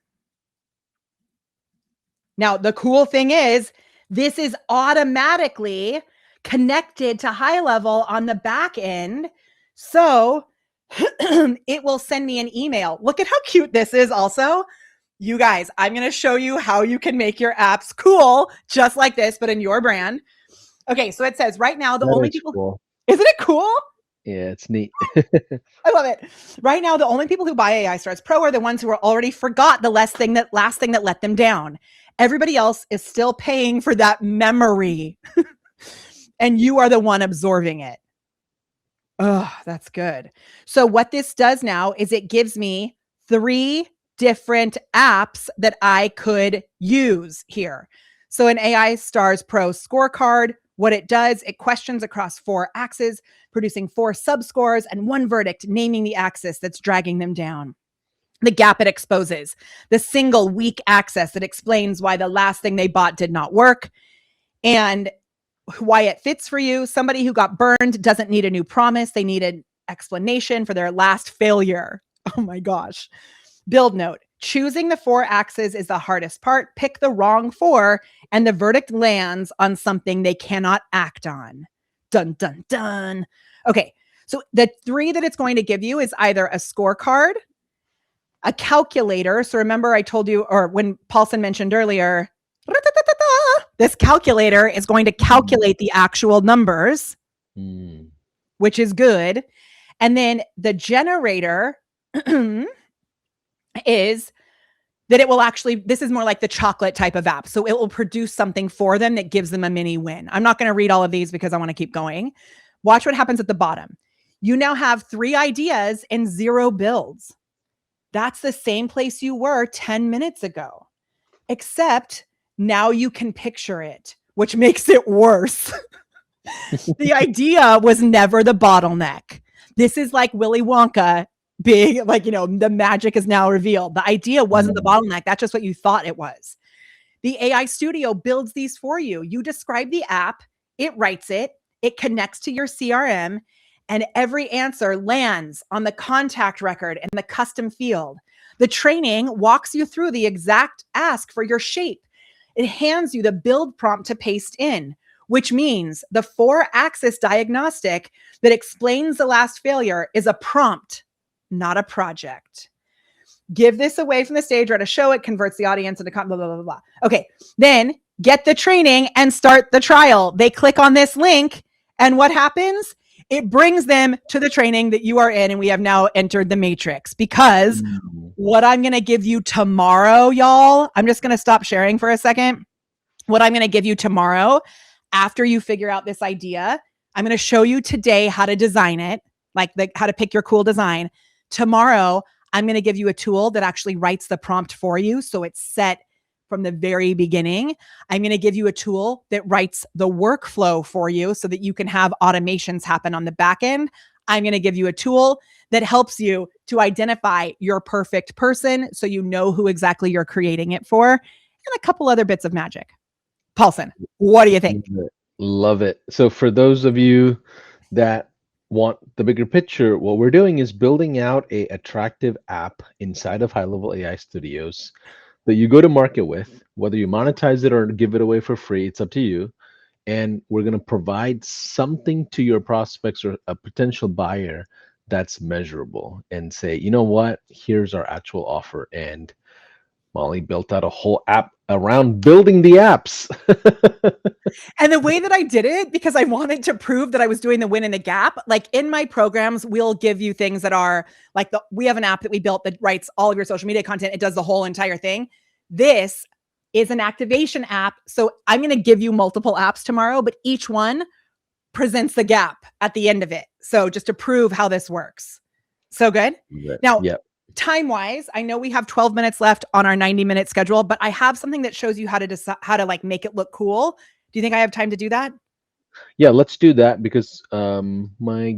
Now, the cool thing is this is automatically connected to high level on the back end. So it will send me an email. Look at how cute this is also. You guys, I'm going to show you how you can make your apps cool, just like this, but in your brand. Okay, so it says right now, the only people,
cool.
Isn't it cool?
Yeah, it's neat.
I love it. Right now, the only people who buy AI Stars Pro are the ones who already forgot the last thing that let them down. Everybody else is still paying for that memory. And you are the one absorbing it. Oh, that's good. So what this does now is it gives me 3 different apps that I could use here. So an AI Stars Pro scorecard, what it does, it questions across 4 axes, producing 4 subscores and 1 verdict, naming the axis that's dragging them down. The gap it exposes, the single weak axis that explains why the last thing they bought did not work, and why it fits for you. Somebody who got burned doesn't need a new promise. They need an explanation for their last failure. Oh my gosh. Build note. Choosing the 4 axes is the hardest part. Pick the wrong 4 and the verdict lands on something they cannot act on. Dun, dun, dun. Okay. So the 3 that it's going to give you is either a scorecard, a calculator. So remember I told you, or when Paulson mentioned earlier, this calculator is going to calculate the actual numbers, which is good. And then the generator is that it will actually, this is more like the chocolate type of app. So it will produce something for them that gives them a mini win. I'm not going to read all of these because I want to keep going. Watch what happens at the bottom. You now have 3 ideas and 0 builds. That's the same place you were 10 minutes ago, except now you can picture it, which makes it worse. The idea was never the bottleneck. This is like Willy Wonka big, like, the magic is now revealed. The idea wasn't the bottleneck. That's just what you thought it was. The AI Studio builds these for you. You describe the app, it writes it, it connects to your CRM, and every answer lands on the contact record and the custom field. The training walks you through the exact ask for your shape. It hands you the build prompt to paste in, which means the 4-axis diagnostic that explains the last failure is a prompt, not a project. Give this away from the stage or to show it, converts the audience into blah, blah, blah, blah. Okay, then get the training and start the trial. They click on this link, and what happens? It brings them to the training that you are in, and we have now entered the matrix, because what I'm going to give you tomorrow, y'all, I'm just going to stop sharing for a second. What I'm going to give you tomorrow, after you figure out this idea, I'm going to show you today how to design it, like how to pick your cool design. Tomorrow, I'm going to give you a tool that actually writes the prompt for you, so it's set from the very beginning. I'm going to give you a tool that writes the workflow for you so that you can have automations happen on the back end. I'm going to give you a tool that helps you to identify your perfect person so you know who exactly you're creating it for, and a couple other bits of magic. Paulson, what do you think?
Love it. So for those of you that want the bigger picture, what we're doing is building out a attractive app inside of High Level AI Studios that you go to market with, whether you monetize it or give it away for free, it's up to you. And we're going to provide something to your prospects or a potential buyer that's measurable, and say, you know what, here's our actual offer. And Molly built out a whole app around building the apps.
And the way that I did it, because I wanted to prove that I was doing the win in the gap, like in my programs, we'll give you things that are like, we have an app that we built that writes all of your social media content. It does the whole entire thing. This is an activation app. So I'm going to give you multiple apps tomorrow, but each one presents the gap at the end of it. So just to prove how this works. So good. Now, time-wise, I know we have 12 minutes left on our 90-minute schedule, but I have something that shows you how to decide how to like make it look cool. Do you think I have time to do that?
Yeah, let's do that, because my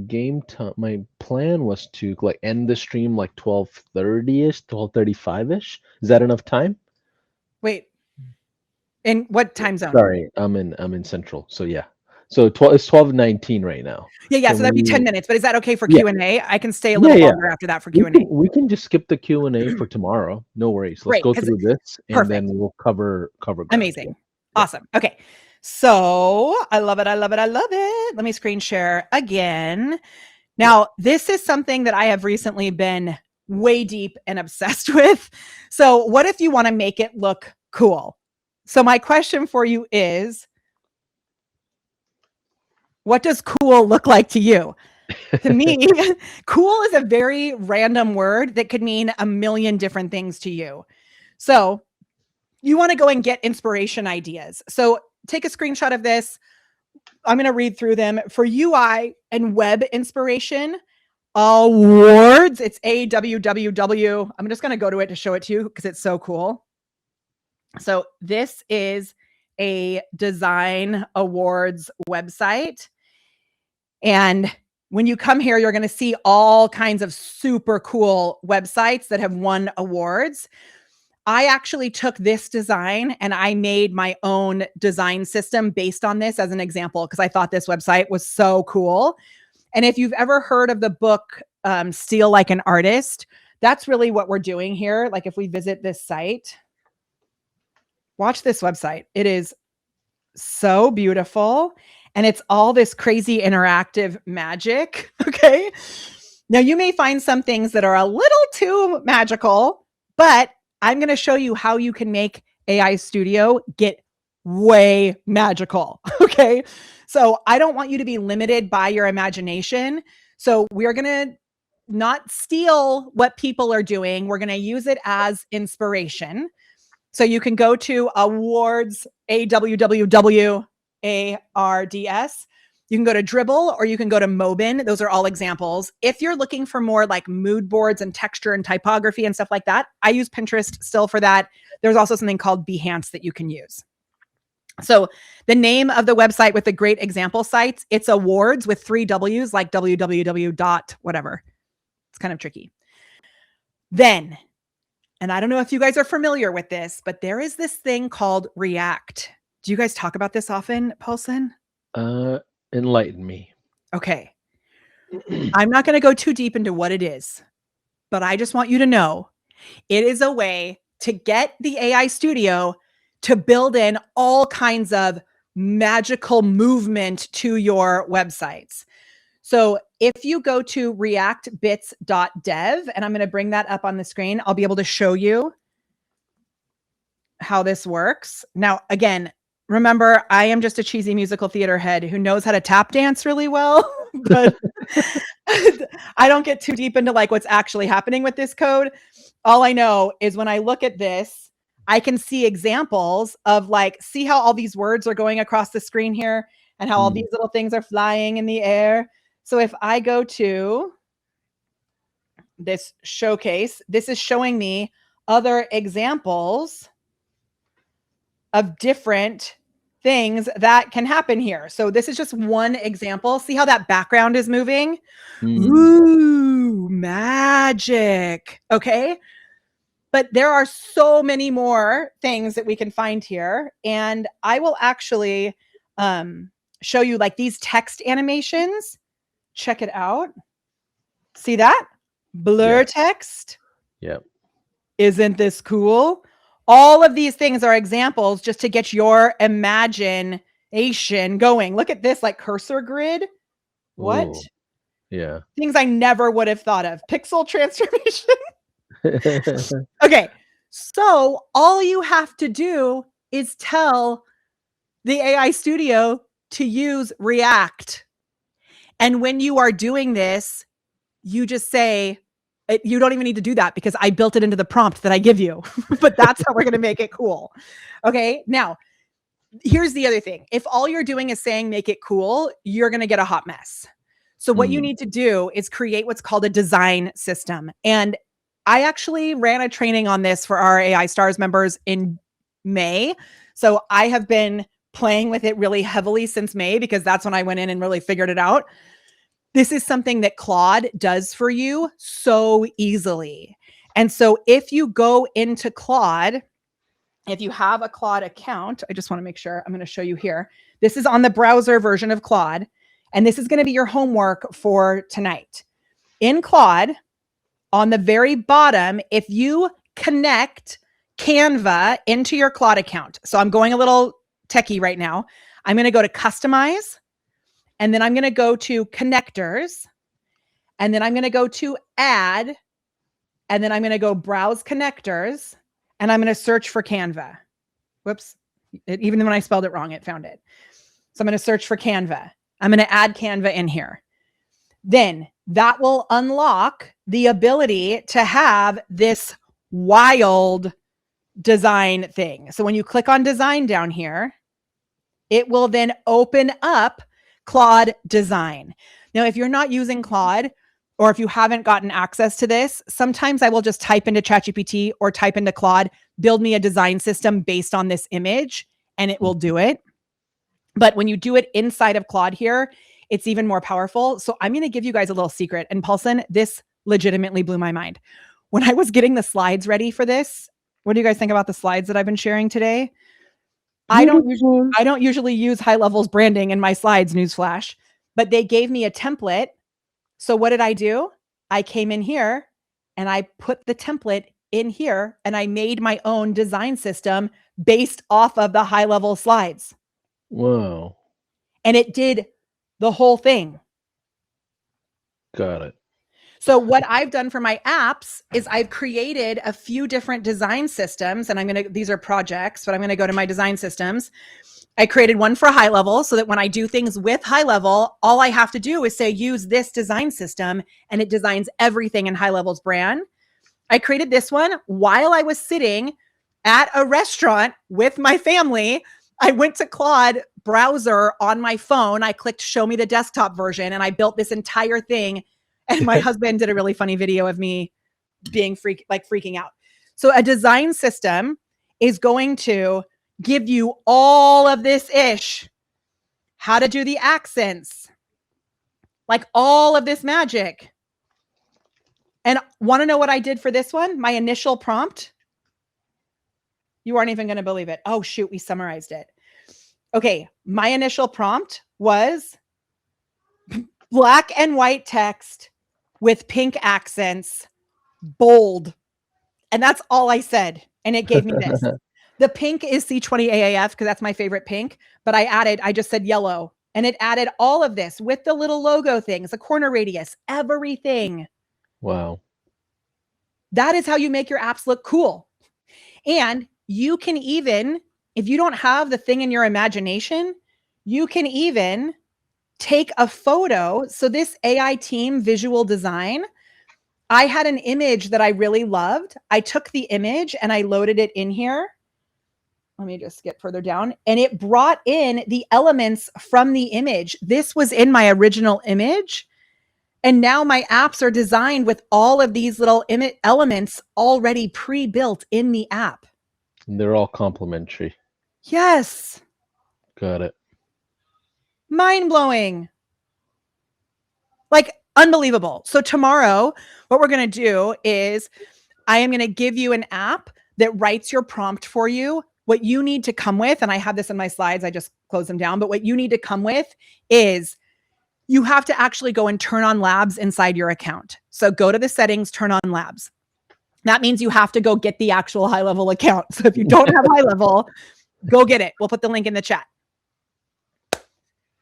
plan was to like end the stream like 12:30ish, 12:35ish. Is that enough time?
Wait. In what time zone?
Sorry, I'm in Central. So yeah. So it's 12:19 right now.
Yeah. So that'd be 10 minutes. But is that okay for Q&A? I can stay a little longer after that for Q&A.
We can just skip the Q&A for tomorrow. No worries. Let's go through this, and then we'll cover.
Amazing. Awesome. Okay. So I love it. I love it. I love it. Let me screen share again. Now, this is something that I have recently been way deep and obsessed with. So what if you want to make it look cool? So my question for you is, what does cool look like to you? To me, cool is a very random word that could mean a million different things to you. So you want to go and get inspiration ideas. So take a screenshot of this. I'm going to read through them. For UI and web inspiration, awards, it's AWWW. I'm just going to go to it to show it to you because it's so cool. So this is a design awards website. And when you come here, you're going to see all kinds of super cool websites that have won awards. I actually took this design and I made my own design system based on this as an example, because I thought this website was so cool. And if you've ever heard of the book, Steal Like an Artist, that's really what we're doing here. Like if we visit this site, watch this website. It is so beautiful. And it's all this crazy interactive magic. Okay. Now you may find some things that are a little too magical, but I'm going to show you how you can make AI Studio get way magical. Okay. So I don't want you to be limited by your imagination. So we're going to not steal what people are doing. We're going to use it as inspiration. So you can go to awards, AWWW, ARDS. You can go to Dribble or you can go to Mobin. Those are all examples. If you're looking for more like mood boards and texture and typography and stuff like that, I use Pinterest still for that. There's also something called Behance that you can use. So the name of the website with the great example sites, it's awards with 3 W's, like www dot whatever. It's kind of tricky. Then, and I don't know if you guys are familiar with this, but there is this thing called React. Do you guys talk about this often, Paulson?
Enlighten me.
Okay. I'm not going to go too deep into what it is, but I just want you to know it is a way to get the AI Studio to build in all kinds of magical movement to your websites. So if you go to reactbits.dev, and I'm going to bring that up on the screen, I'll be able to show you how this works. Now, again, remember, I am just a cheesy musical theater head who knows how to tap dance really well, but I don't get too deep into like what's actually happening with this code. All I know is when I look at this, I can see examples of like, see how all these words are going across the screen here and how all these little things are flying in the air. So if I go to this showcase, this is showing me other examples of different things that can happen here. So this is just one example. See how that background is moving? Ooh, magic. Okay. But there are so many more things that we can find here. And I will actually show you like these text animations. Check it out. See that? Blur text.
Yep.
Isn't this cool? All of these things are examples just to get your imagination going. Look at this, like cursor grid. What?
Ooh. Yeah.
Things I never would have thought of. Pixel transformation. Okay. So all you have to do is tell the AI Studio to use React. And when you are doing this, you just say, you don't even need to do that because I built it into the prompt that I give you, but that's how we're going to make it cool. Okay. Now, here's the other thing. If all you're doing is saying, make it cool, you're going to get a hot mess. So what you need to do is create what's called a design system. And I actually ran a training on this for our AI Stars members in May. So I have been playing with it really heavily since May because that's when I went in and really figured it out. This is something that Claude does for you so easily. And so if you go into Claude, if you have a Claude account, I just want to make sure I'm going to show you here. This is on the browser version of Claude, and this is going to be your homework for tonight. In Claude, on the very bottom, if you connect Canva into your Claude account, so I'm going a little techie right now. I'm going to go to customize, and then I'm going to go to connectors, and then I'm going to go to add, and then I'm going to go browse connectors, and I'm going to search for Canva. Whoops. Even when I spelled it wrong, it found it. So I'm going to search for Canva. I'm going to add Canva in here. Then that will unlock the ability to have this wild design thing. So when you click on design down here, it will then open up Claude Design. Now, if you're not using Claude, or if you haven't gotten access to this, sometimes I will just type into ChatGPT or type into Claude, build me a design system based on this image, and it will do it. But when you do it inside of Claude here, it's even more powerful. So I'm going to give you guys a little secret. And Paulson, this legitimately blew my mind. When I was getting the slides ready for this, what do you guys think about the slides that I've been sharing today? I don't usually use High Levels branding in my slides, newsflash, but they gave me a template. So what did I do? I came in here and I put the template in here and I made my own design system based off of the High Level slides.
Wow.
And it did the whole thing.
Got it.
So what I've done for my apps is I've created a few different design systems, and these are projects, but I'm going to go to my design systems. I created one for High Level so that when I do things with High Level, all I have to do is say, use this design system, and it designs everything in High Level's brand. I created this one while I was sitting at a restaurant with my family. I went to Claude browser on my phone. I clicked show me the desktop version, and I built this entire thing. And my husband did a really funny video of me being freaking out. So a design system is going to give you all of this ish, how to do the accents, like all of this magic. And want to know what I did for this one? My initial prompt. You aren't even going to believe it. Oh, shoot. We summarized it. Okay. My initial prompt was black and white text with pink accents, bold. And that's all I said. And it gave me this. The pink is C20AAF because that's my favorite pink. But I just said yellow. And it added all of this with the little logo things, the corner radius, everything.
Wow.
That is how you make your apps look cool. And you can even, if you don't have the thing in your imagination, you can even take a photo. So this AI team visual design, I had an image that I really loved. I took the image and I loaded it in here. Let me just get further down. And it brought in the elements from the image. This was in my original image. And now my apps are designed with all of these little elements already pre-built in the app.
And they're all complementary.
Yes.
Got it.
Mind-blowing. Like unbelievable. So tomorrow, what we're going to do is I am going to give you an app that writes your prompt for you. What you need to come with, and I have this in my slides, I just closed them down, but what you need to come with is you have to actually go and turn on labs inside your account. So go to the settings, turn on labs. That means you have to go get the actual High Level account. So if you don't have High Level, go get it. We'll put the link in the chat.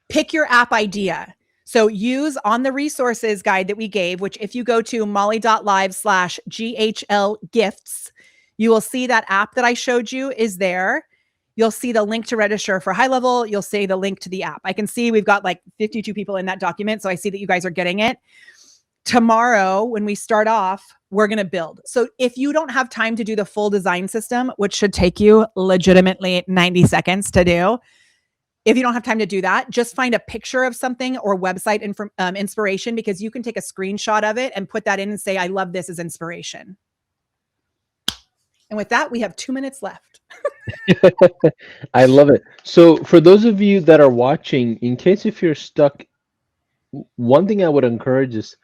Pick your app idea. So use on the resources guide that we gave, which if you go to molly.live/GHL gifts, you will see that app that I showed you is there. You'll see the link to register for High Level. You'll see the link to the app. I can see we've got like 52 people in that document. So I see that you guys are getting it. Tomorrow, when we start off, we're going to build. So if you don't have time to do the full design system, which should take you legitimately 90 seconds to do, if you don't have time to do that, just find a picture of something or website inspiration, because you can take a screenshot of it and put that in and say, I love this as inspiration. And with that, we have 2 minutes left.
I love it. So for those of you that are watching, in case if you're stuck, one thing I would encourage is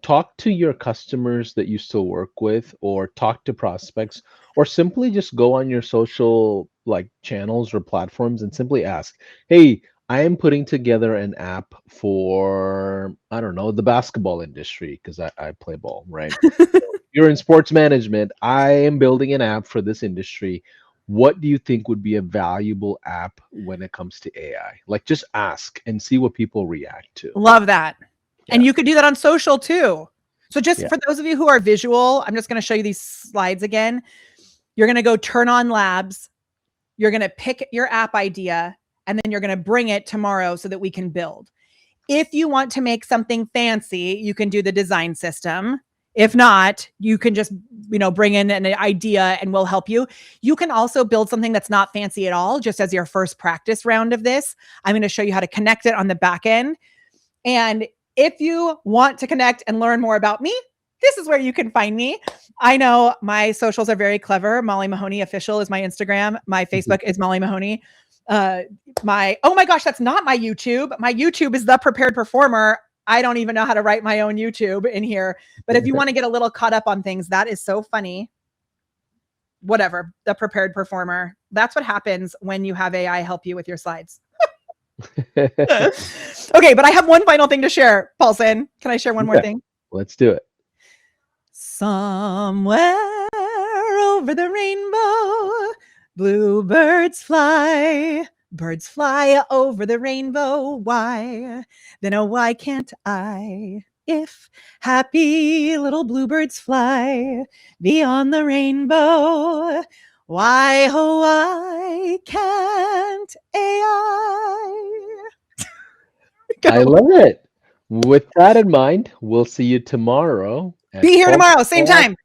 talk to your customers that you still work with, or talk to prospects, or simply just go on your social channels or platforms and simply ask, hey, I am putting together an app for, I don't know, the basketball industry, because I play ball, right? You're in sports management. I am building an app for this industry. what do you think would be a valuable app when it comes to AI? Like just ask and see what people react to.
Love that.
Yeah.
And you could do that on social too. So just
Yeah.
for those of you who are visual, I'm just going to show you these slides again. You're going to go turn on labs. You're going to pick your app idea, and then you're going to bring it tomorrow so that we can build. If you want to make something fancy, you can do the design system. If not, you can just, bring in an idea and we'll help you. You can also build something that's not fancy at all, just as your first practice round of this. I'm going to show you how to connect it on the back end. And if you want to connect and learn more about me, this is where you can find me. I know my socials are very clever. Molly Mahoney official is my Instagram. My Facebook is Molly Mahoney. Oh my gosh, that's not my YouTube. My YouTube is The Prepared Performer. I don't even know how to write my own YouTube in here. But if you want to get a little caught up on things, that is so funny. Whatever, The Prepared Performer. That's what happens when you have AI help you with your slides. Okay, but I have one final thing to share, Paulson. Can I share one more thing?
Let's do it.
Somewhere over the rainbow, bluebirds fly. Birds fly over the rainbow. Why? Then oh, why can't I? If happy little bluebirds fly beyond the rainbow, why, oh, why can't AI?
I love it. With that in mind, we'll see you tomorrow.
Be here tomorrow, same time.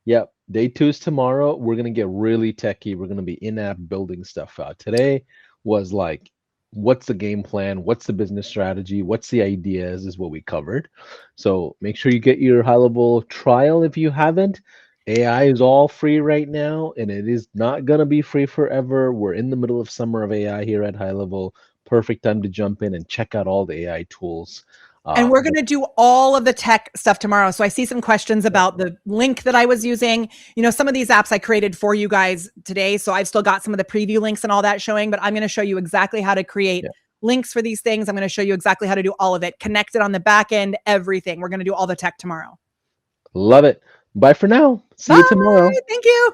Yep. Day 2 is tomorrow. We're going to get really techie. We're going to be in-app building stuff out. Today was like, what's the game plan? What's the business strategy? What's the ideas is what we covered. So make sure you get your high-level trial if you haven't. AI is all free right now, and it is not going to be free forever. We're in the middle of summer of AI here at High Level. Perfect time to jump in and check out all the AI tools.
And we're going to do all of the tech stuff tomorrow. So I see some questions about the link that I was using. Some of these apps I created for you guys today. So I've still got some of the preview links and all that showing, but I'm going to show you exactly how to create links for these things. I'm going to show you exactly how to do all of it, connect it on the back end, everything. We're going to do all the tech tomorrow.
Love it. Bye for now. See you tomorrow.
Thank you.